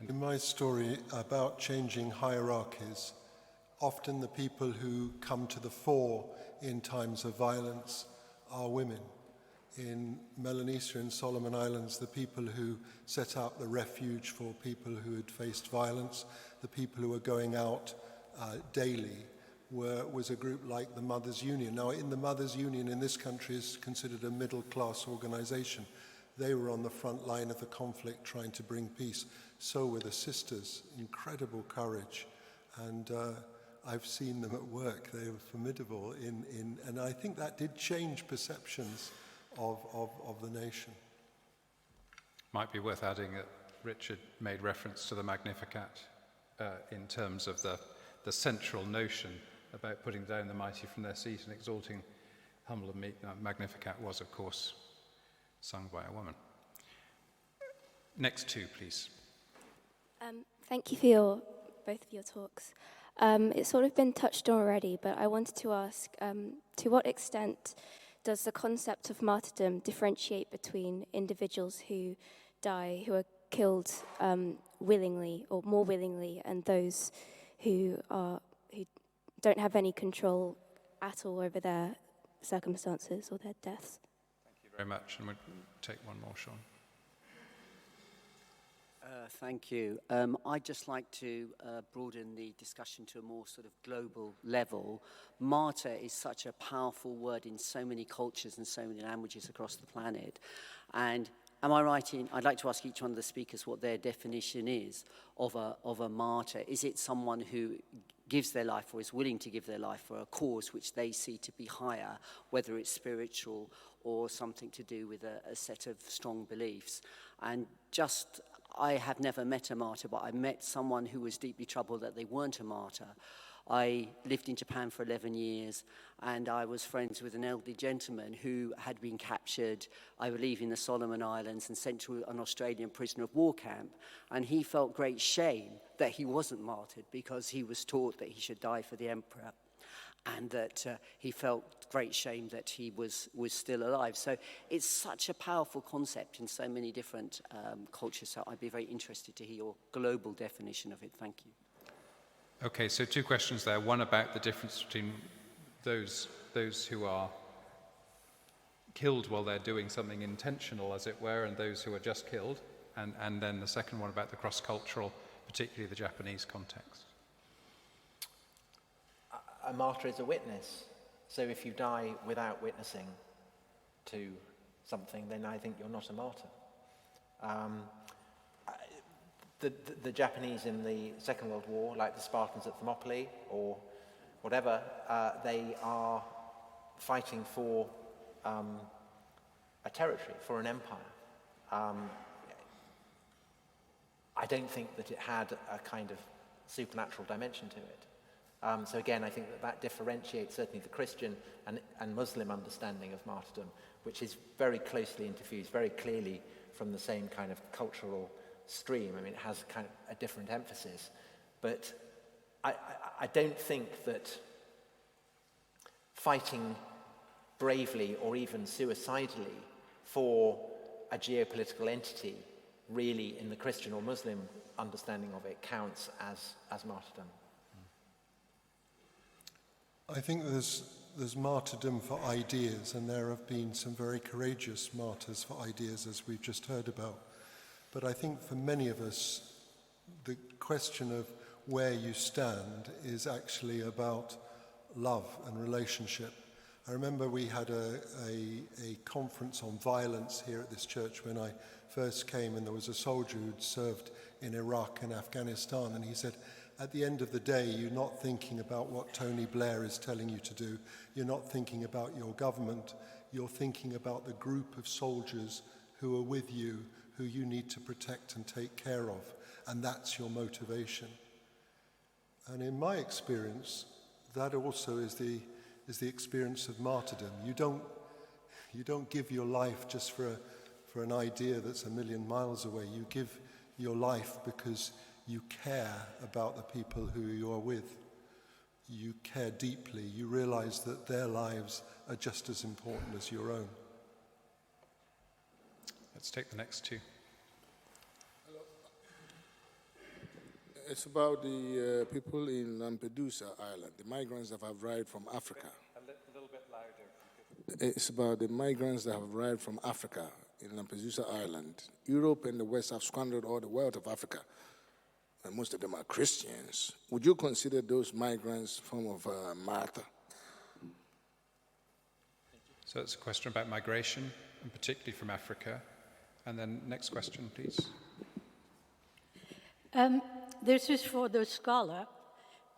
In my story about changing hierarchies, often the people who come to the fore in times of violence are women. In Melanesia and Solomon Islands, the people who set up the refuge for people who had faced violence, the people who were going out daily, was a group like the Mothers' Union. Now, the Mothers' Union in this country is considered a middle-class organization. They were on the front line of the conflict trying to bring peace. So were the sisters, incredible courage. And I've seen them at work. They were formidable. And I think that did change perceptions of the nation. Might be worth adding that Richard made reference to the Magnificat in terms of the central notion about putting down the mighty from their seat and exalting humble and meek. Magnificat was, of course, sung by a woman. Next two, please. Thank you for both of your talks. It's sort of been touched on already, but I wanted to ask, to what extent does the concept of martyrdom differentiate between individuals who die, who are killed willingly or more willingly, and those who don't have any control at all over their circumstances or their deaths? Thank you very much. And we'll take one more, Sean. Thank you. I'd just like to broaden the discussion to a more sort of global level. Martyr is such a powerful word in so many cultures and so many languages across the planet. And am I right in, I'd like to ask each one of the speakers what their definition is of a martyr. Is it someone who gives their life or is willing to give their life for a cause which they see to be higher, whether it's spiritual or something to do with a set of strong beliefs? And just, I have never met a martyr, but I met someone who was deeply troubled that they weren't a martyr. I lived in Japan for 11 years, and I was friends with an elderly gentleman who had been captured, I believe, in the Solomon Islands and sent to an Australian prisoner of war camp. And he felt great shame that he wasn't martyred because he was taught that he should die for the emperor, and that he felt great shame that he was still alive. So it's such a powerful concept in so many different cultures. So I'd be very interested to hear your global definition of it. Thank you. Okay, so two questions there. One about the difference between those who are killed while they're doing something intentional, as it were, and those who are just killed. And then the second one about the cross-cultural, particularly the Japanese context. A martyr is a witness. So if you die without witnessing to something, then I think you're not a martyr. The Japanese in the Second World War, like the Spartans at Thermopylae or whatever, they are fighting for a territory, for an empire. I don't think that it had a kind of supernatural dimension to it. So again, I think that differentiates certainly the Christian and Muslim understanding of martyrdom, which is very closely interfused, very clearly from the same kind of cultural stream. I mean, it has kind of a different emphasis. But I don't think that fighting bravely or even suicidally for a geopolitical entity really, in the Christian or Muslim understanding of it, counts as martyrdom. I think there's martyrdom for ideas, and there have been some very courageous martyrs for ideas, as we've just heard about. But I think for many of us, the question of where you stand is actually about love and relationship. I remember we had a conference on violence here at this church when I first came, and there was a soldier who'd served in Iraq and Afghanistan, and he said, at the end of the day, you're not thinking about what Tony Blair is telling you to do. You're not thinking about your government. You're thinking about the group of soldiers who are with you, who you need to protect and take care of, and that's your motivation. And in my experience, that also is the experience of martyrdom. You don't give your life just for an idea that's a million miles away. You give your life because you care about the people who you are with. You care deeply. You realize that their lives are just as important as your own. Let's take the next two. It's about the people in Lampedusa Island, the migrants that have arrived from Africa. A little bit louder. It's about the migrants that have arrived from Africa in Lampedusa Island. Europe and the West have squandered all the wealth of Africa, and most of them are Christians. Would you consider those migrants a form of martyr? So it's a question about migration, and particularly from Africa. And then next question, please. This is for the scholar.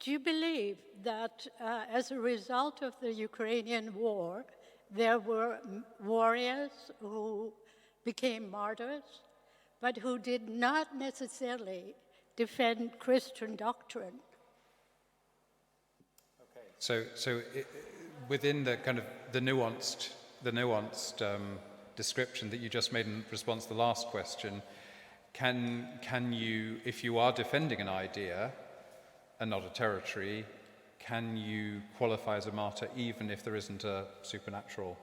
Do you believe that as a result of the Ukrainian war, there were warriors who became martyrs, but who did not necessarily defend Christian doctrine? Okay. So within the kind of the nuanced description that you just made in response to the last question, can you, if you are defending an idea and not a territory, can you qualify as a martyr even if there isn't a supernatural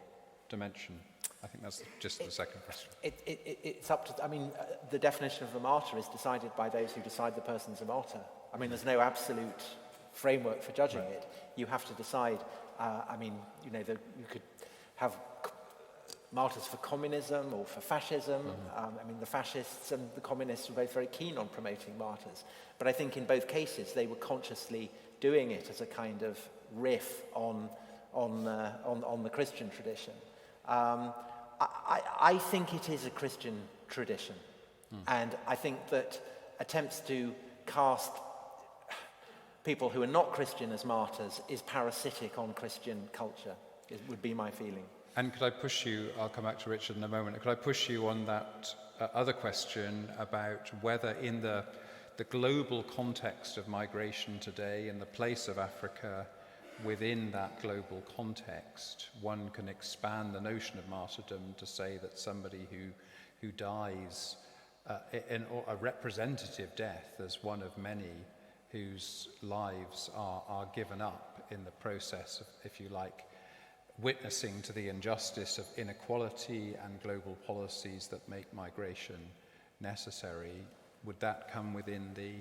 dimension? I think that's just the second question. It's up to, the definition of a martyr is decided by those who decide the person's a martyr. I mean, there's no absolute framework for judging it. You have to decide, you could have martyrs for communism or for fascism. The fascists and the communists were both very keen on promoting martyrs. But I think in both cases, they were consciously doing it as a kind of riff on the Christian tradition. I think it is a Christian tradition. And I think that attempts to cast people who are not Christian as martyrs is parasitic on Christian culture, would be my feeling. And could I push you, I'll come back to Richard in a moment, could I push you on that other question about whether in the global context of migration today and the place of Africa within that global context, one can expand the notion of martyrdom to say that somebody who dies in a representative death as one of many whose lives are given up in the process of, if you like, witnessing to the injustice of inequality and global policies that make migration necessary, would that come within the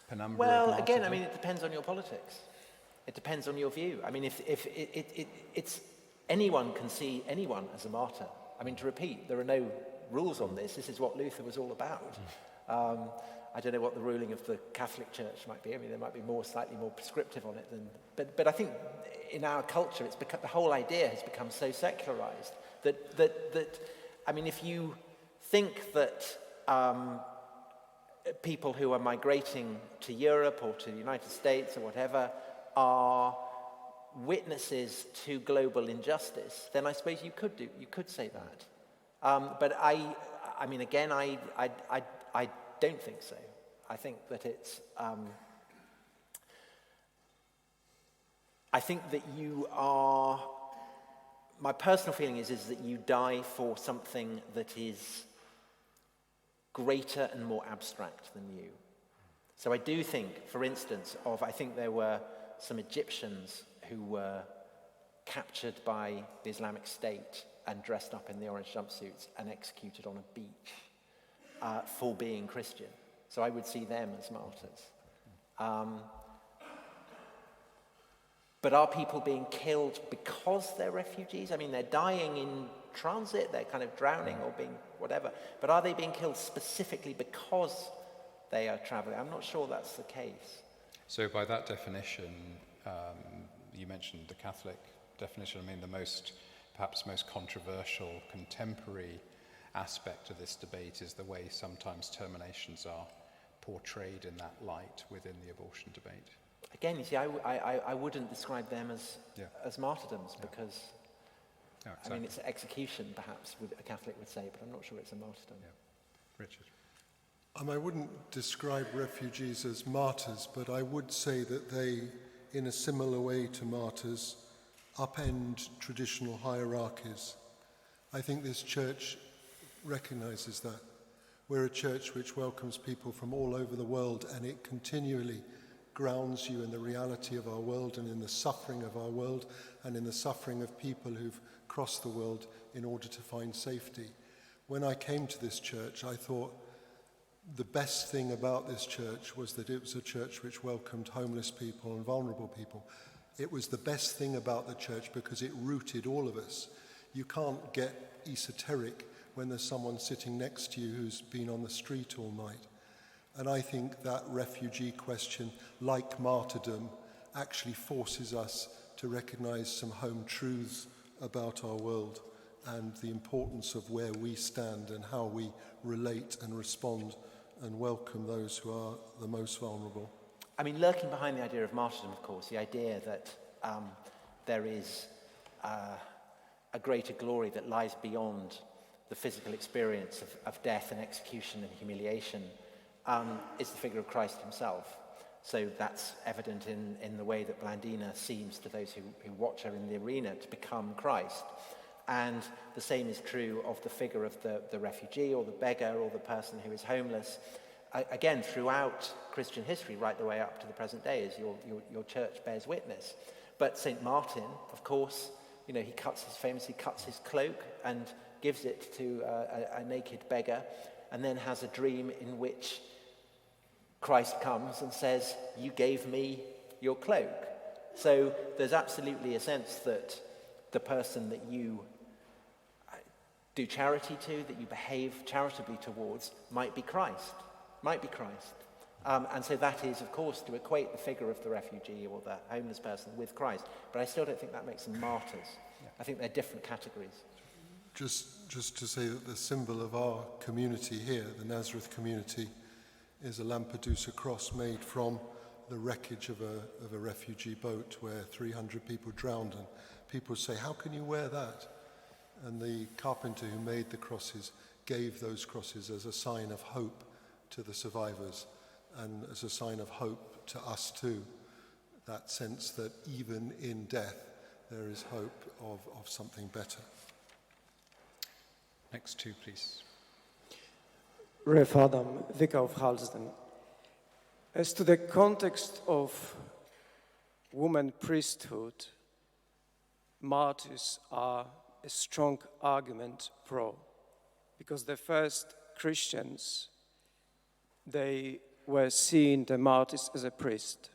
penumbra of martyrdom? Again, it depends on your politics. It depends on your view. If it's anyone can see anyone as a martyr. To repeat, there are no rules on this. This is what Luther was all about. I don't know what the ruling of the Catholic Church might be. There might be slightly more prescriptive on it than. But I think in our culture, it's become, the whole idea has become so secularized that if you think that people who are migrating to Europe or to the United States or whatever are witnesses to global injustice, then I suppose you could say that. But I don't think so. I think that it's. I think that you are. My personal feeling is that you die for something that is greater and more abstract than you. So I do think, for instance, I think there were some Egyptians who were captured by the Islamic State and dressed up in the orange jumpsuits and executed on a beach for being Christian. So I would see them as martyrs. But are people being killed because they're refugees? They're dying in transit, they're kind of drowning or being whatever. But are they being killed specifically because they are traveling? I'm not sure that's the case. So by that definition, you mentioned the Catholic definition. The perhaps most controversial contemporary aspect of this debate is the way sometimes terminations are portrayed in that light within the abortion debate. Again, you see, I wouldn't describe them as martyrdoms because, exactly. It's an execution, perhaps, a Catholic would say, but I'm not sure it's a martyrdom. Yeah. Richard. I wouldn't describe refugees as martyrs, but I would say that they, in a similar way to martyrs, upend traditional hierarchies. I think this church recognizes that. We're a church which welcomes people from all over the world, and it continually grounds you in the reality of our world and in the suffering of our world and in the suffering of people who've crossed the world in order to find safety. When I came to this church, I thought the best thing about this church was that it was a church which welcomed homeless people and vulnerable people. It was the best thing about the church because it rooted all of us. You can't get esoteric when there's someone sitting next to you who's been on the street all night. And I think that refugee question, like martyrdom, actually forces us to recognize some home truths about our world and the importance of where we stand and how we relate and respond and welcome those who are the most vulnerable. I mean, lurking behind the idea of martyrdom, of course, the idea that there is a greater glory that lies beyond the physical experience of death and execution and humiliation is the figure of Christ himself. So that's evident in the way that Blandina seems to those who watch her in the arena to become Christ. And the same is true of the figure of the refugee or the beggar or the person who is homeless. Again, throughout Christian history, right the way up to the present day, as your church bears witness. But St. Martin, of course, you know, he famously cuts his cloak and gives it to a naked beggar, and then has a dream in which Christ comes and says, "You gave me your cloak." So there's absolutely a sense that the person that you do charity to, that you behave charitably towards, might be Christ. And so that is, of course, to equate the figure of the refugee or the homeless person with Christ. But I still don't think that makes them martyrs. I think they're different categories. Just to say that the symbol of our community here, the Nazareth community, is a Lampedusa cross made from the wreckage of a refugee boat where 300 people drowned. And people say, "How can you wear that?" And the carpenter who made the crosses gave those crosses as a sign of hope to the survivors and as a sign of hope to us too. That sense that even in death there is hope of something better. Next two, please. Rev. Adam, Vicar of Halsden. As to the context of woman priesthood, martyrs are a strong argument pro, because the first Christians, they were seeing the martyrs as a priest.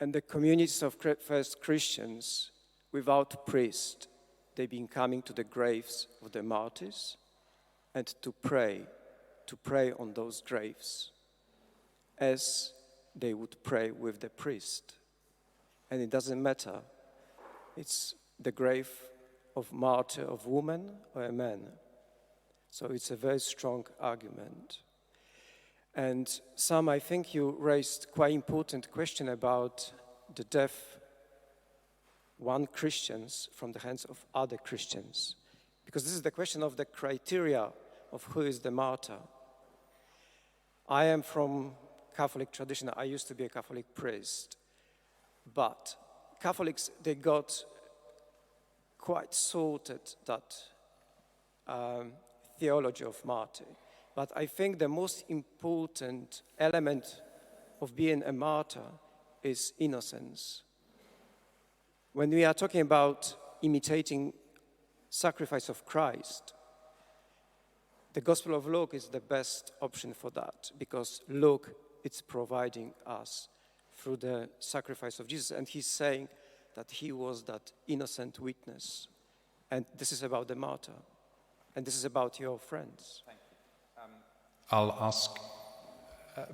And the communities of first Christians, without priest, they've been coming to the graves of the martyrs and to pray on those graves as they would pray with the priest. And it doesn't matter, it's the grave of martyr of woman or a man. So it's a very strong argument. And Sam, I think you raised quite important question about the death one Christians from the hands of other Christians. Because this is the question of the criteria of who is the martyr. I am from Catholic tradition. I used to be a Catholic priest. But Catholics, they got quite sorted that theology of martyr. But I think the most important element of being a martyr is innocence. When we are talking about imitating sacrifice of Christ, the Gospel of Luke is the best option for that, because Luke is providing us through the sacrifice of Jesus, and he's saying that he was that innocent witness. And this is about the martyr, and this is about your friends. Thank you. I'll ask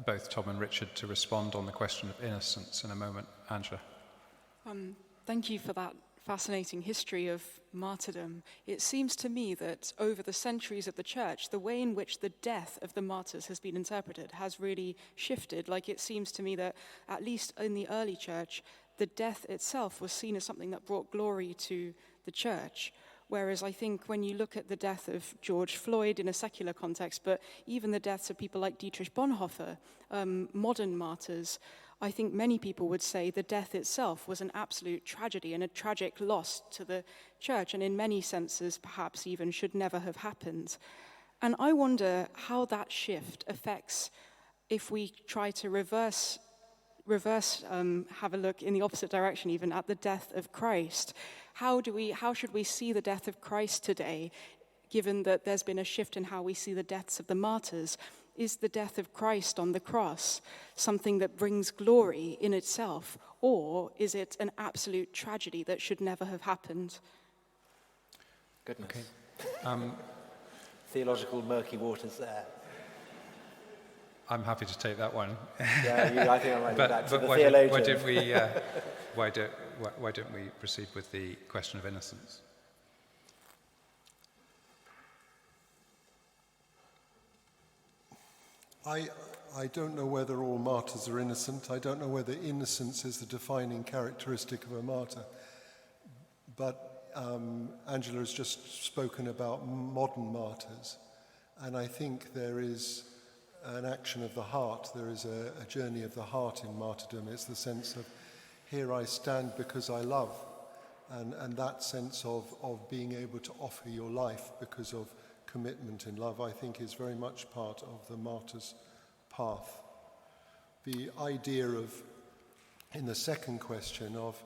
both Tom and Richard to respond on the question of innocence in a moment. Angela. Thank you for that fascinating history of martyrdom. It seems to me that over the centuries of the church, the way in which the death of the martyrs has been interpreted has really shifted. Like, it seems to me that, at least in the early church, the death itself was seen as something that brought glory to the church, Whereas I think when you look at the death of George Floyd in a secular context, but even the deaths of people like Dietrich Bonhoeffer, modern martyrs, I think many people would say the death itself was an absolute tragedy and a tragic loss to the church, and in many senses perhaps even should never have happened. And I wonder how that shift affects, if we try to reverse, have a look in the opposite direction even, at the death of Christ. How should we see the death of Christ today, given that there's been a shift in how we see the deaths of the martyrs? Is the death of Christ on the cross something that brings glory in itself, or is it an absolute tragedy that should never have happened? Goodness. Okay. Theological murky waters there. I'm happy to take that one. Yeah, I think I might do that to the why theologian. why don't we proceed with the question of innocence? I don't know whether all martyrs are innocent. I don't know whether innocence is the defining characteristic of a martyr. But Angela has just spoken about modern martyrs. And I think there is an action of the heart. There is a journey of the heart in martyrdom. It's the sense of, here I stand because I love. And that sense of being able to offer your life because of commitment in love, I think, is very much part of the martyr's path. The idea of, in the second question, of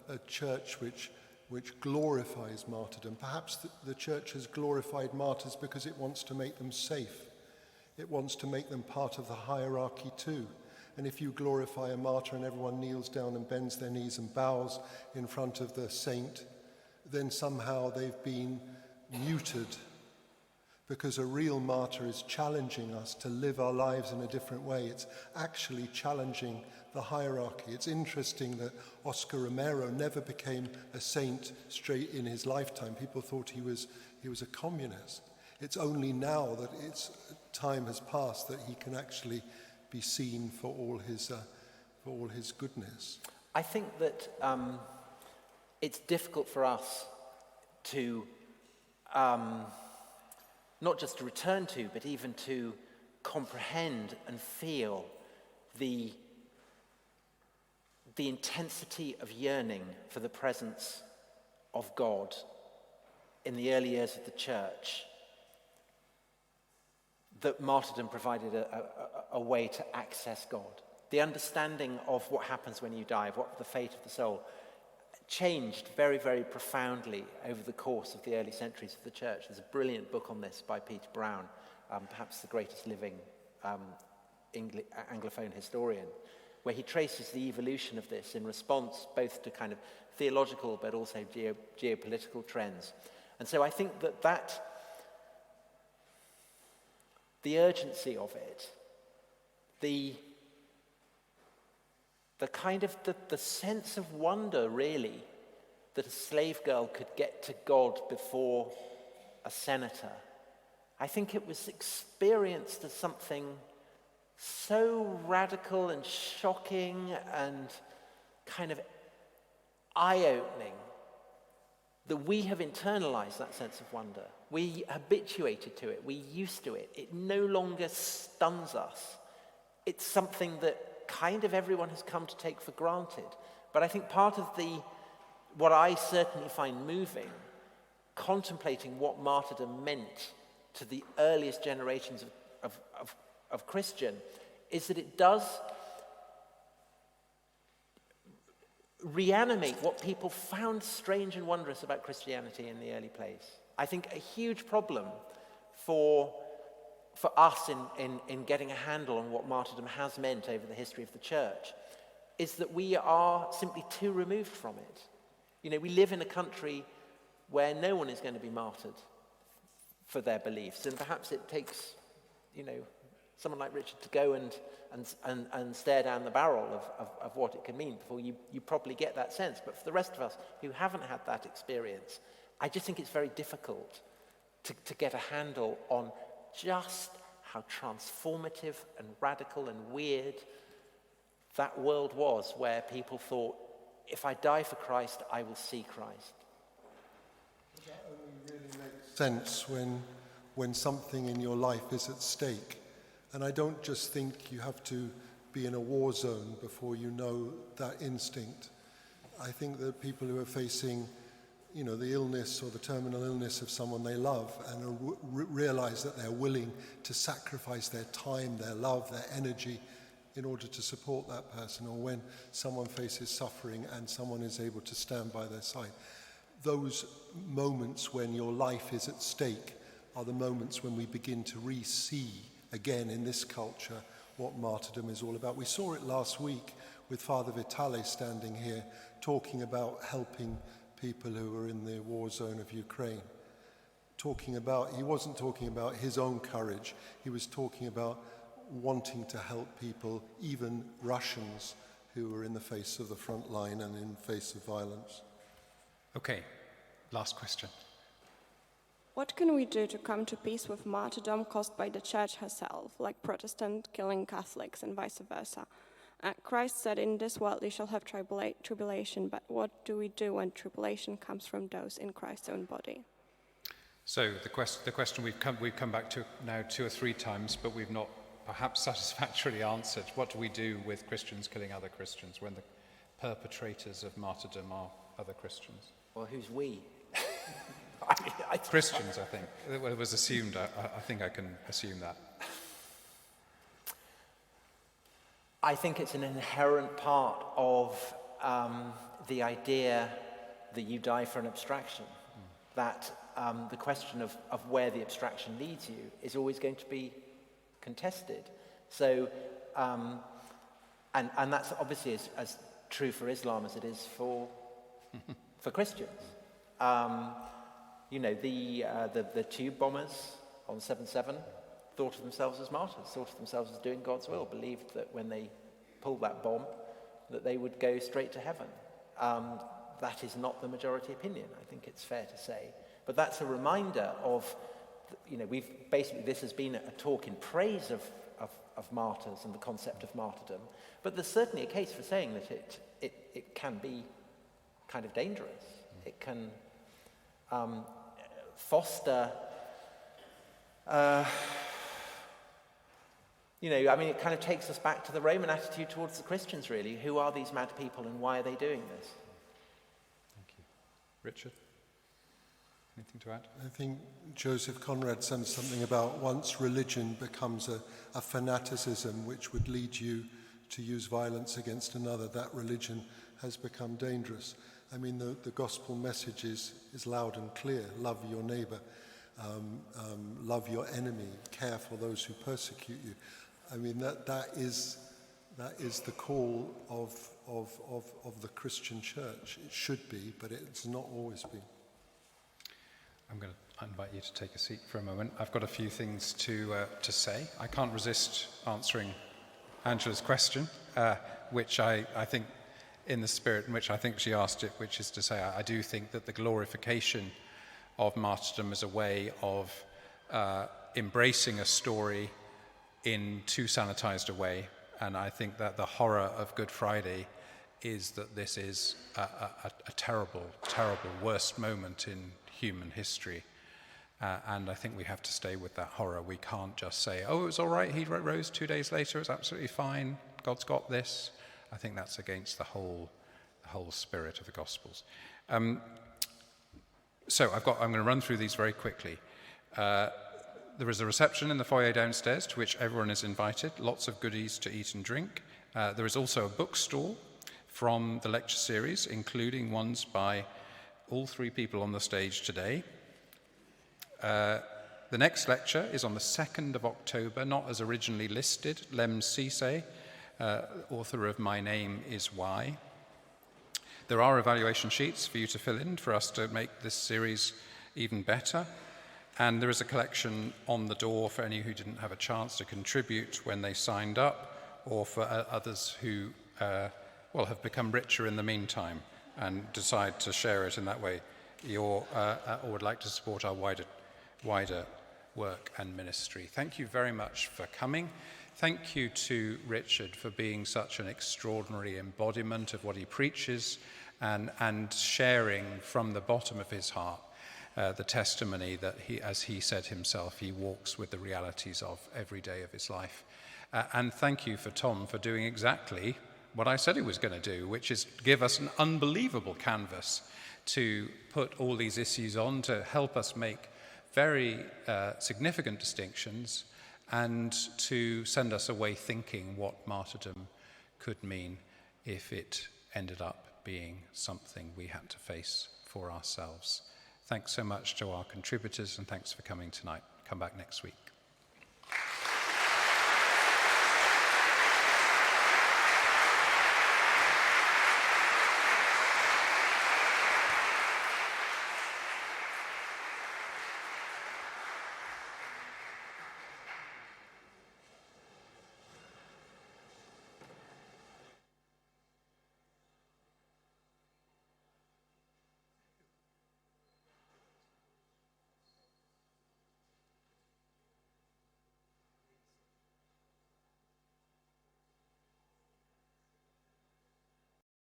a church which glorifies martyrdom. Perhaps the church has glorified martyrs because it wants to make them safe. It wants to make them part of the hierarchy too. And if you glorify a martyr and everyone kneels down and bends their knees and bows in front of the saint, then somehow they've been muted. Because a real martyr is challenging us to live our lives in a different way. It's actually challenging the hierarchy. It's interesting that Oscar Romero never became a saint straight in his lifetime. People thought he was a communist. It's only now that time has passed that he can actually be seen for all his goodness. I think that it's difficult for us to not just to return to, but even to comprehend and feel the intensity of yearning for the presence of God in the early years of the church, that martyrdom provided a way to access God. The understanding of what happens when you die, of what the fate of the soul, changed very, very profoundly over the course of the early centuries of the church. There's a brilliant book on this by Peter Brown, perhaps the greatest living Anglophone historian, where he traces the evolution of this in response both to kind of theological but also geopolitical trends. And so I think that the urgency of it, the kind of the sense of wonder, really, that a slave girl could get to God before a senator, I think it was experienced as something so radical and shocking and kind of eye-opening that we have internalized that sense of wonder. We habituated to it. We used to it. It no longer stuns us. It's something that kind of everyone has come to take for granted. But I think part of what I certainly find moving, contemplating what martyrdom meant to the earliest generations of Christian, is that it does reanimate what people found strange and wondrous about Christianity in the early place. I think a huge problem for us in getting a handle on what martyrdom has meant over the history of the church is that we are simply too removed from it. You know, we live in a country where no one is going to be martyred for their beliefs, and perhaps it takes, someone like Richard to go and stare down the barrel of what it can mean before you probably get that sense. But for the rest of us who haven't had that experience, I just think it's very difficult to get a handle on just how transformative and radical and weird that world was, where people thought, if I die for Christ, I will see Christ. That only really makes sense when something in your life is at stake. And I don't just think you have to be in a war zone before you know that instinct. I think that people who are facing, the illness or the terminal illness of someone they love and realize that they're willing to sacrifice their time, their love, their energy in order to support that person, or when someone faces suffering and someone is able to stand by their side. Those moments when your life is at stake are the moments when we begin to re-see again in this culture what martyrdom is all about. We saw it last week with Father Vitale standing here talking about helping people who are in the war zone of Ukraine. He wasn't talking about his own courage, he was talking about wanting to help people, even Russians who were in the face of the front line and in the face of violence. Okay, last question. What can we do to come to peace with martyrdom caused by the Church herself, like Protestant killing Catholics and vice versa? Christ said, in this world you shall have tribulation, but what do we do when tribulation comes from those in Christ's own body? So the question we've come back to now 2 or 3 times, but we've not perhaps satisfactorily answered. What do we do with Christians killing other Christians when the perpetrators of martyrdom are other Christians? Well, who's we? Christians, I think. It was assumed. I think I can assume that. I think it's an inherent part of the idea that you die for an abstraction, that the question of where the abstraction leads you is always going to be contested. So, and that's obviously as true for Islam as it is for Christians. The tube bombers on 7/7 thought of themselves as martyrs, thought of themselves as doing God's will, believed that when they pulled that bomb, that they would go straight to heaven. That is not the majority opinion, I think it's fair to say. But that's a reminder of, this has been a talk in praise of martyrs and the concept of martyrdom, but there's certainly a case for saying that it can be kind of dangerous. It can foster it kind of takes us back to the Roman attitude towards the Christians, really. Who are these mad people and why are they doing this? Thank you. Richard, anything to add? I think Joseph Conrad said something about once religion becomes a fanaticism which would lead you to use violence against another, that religion has become dangerous. I mean, the gospel message is loud and clear. Love your neighbor, love your enemy, care for those who persecute you. I mean, that is the call of the Christian church. It should be, but it's not always been. I'm going to invite you to take a seat for a moment. I've got a few things to say. I can't resist answering Angela's question, which I think, in the spirit in which I think she asked it, which is to say, I do think that the glorification of martyrdom is a way of embracing a story in too sanitized a way. And I think that the horror of Good Friday is that this is a terrible, terrible, worst moment in human history. And I think we have to stay with that horror. We can't just say, oh, it was all right, he rose 2 days later, it's absolutely fine, God's got this. I think that's against the whole spirit of the Gospels. So I'm going to run through these very quickly. There is a reception in the foyer downstairs to which everyone is invited, lots of goodies to eat and drink. There is also a bookstall from the lecture series, including ones by all 3 people on the stage today. The next lecture is on the 2nd of October, not as originally listed. Lem Cisse, author of My Name Is Why. There are evaluation sheets for you to fill in for us to make this series even better. And there is a collection on the door for any who didn't have a chance to contribute when they signed up, or for others who have become richer in the meantime and decide to share it in that way, or would like to support our wider work and ministry. Thank you very much for coming. Thank you to Richard for being such an extraordinary embodiment of what he preaches and sharing from the bottom of his heart. the testimony that he, as he said himself, he walks with the realities of every day of his life. And thank you for Tom for doing exactly what I said he was going to do, which is give us an unbelievable canvas to put all these issues on, to help us make very significant distinctions, and to send us away thinking what martyrdom could mean if it ended up being something we had to face for ourselves. Thanks so much to our contributors, and thanks for coming tonight. Come back next week.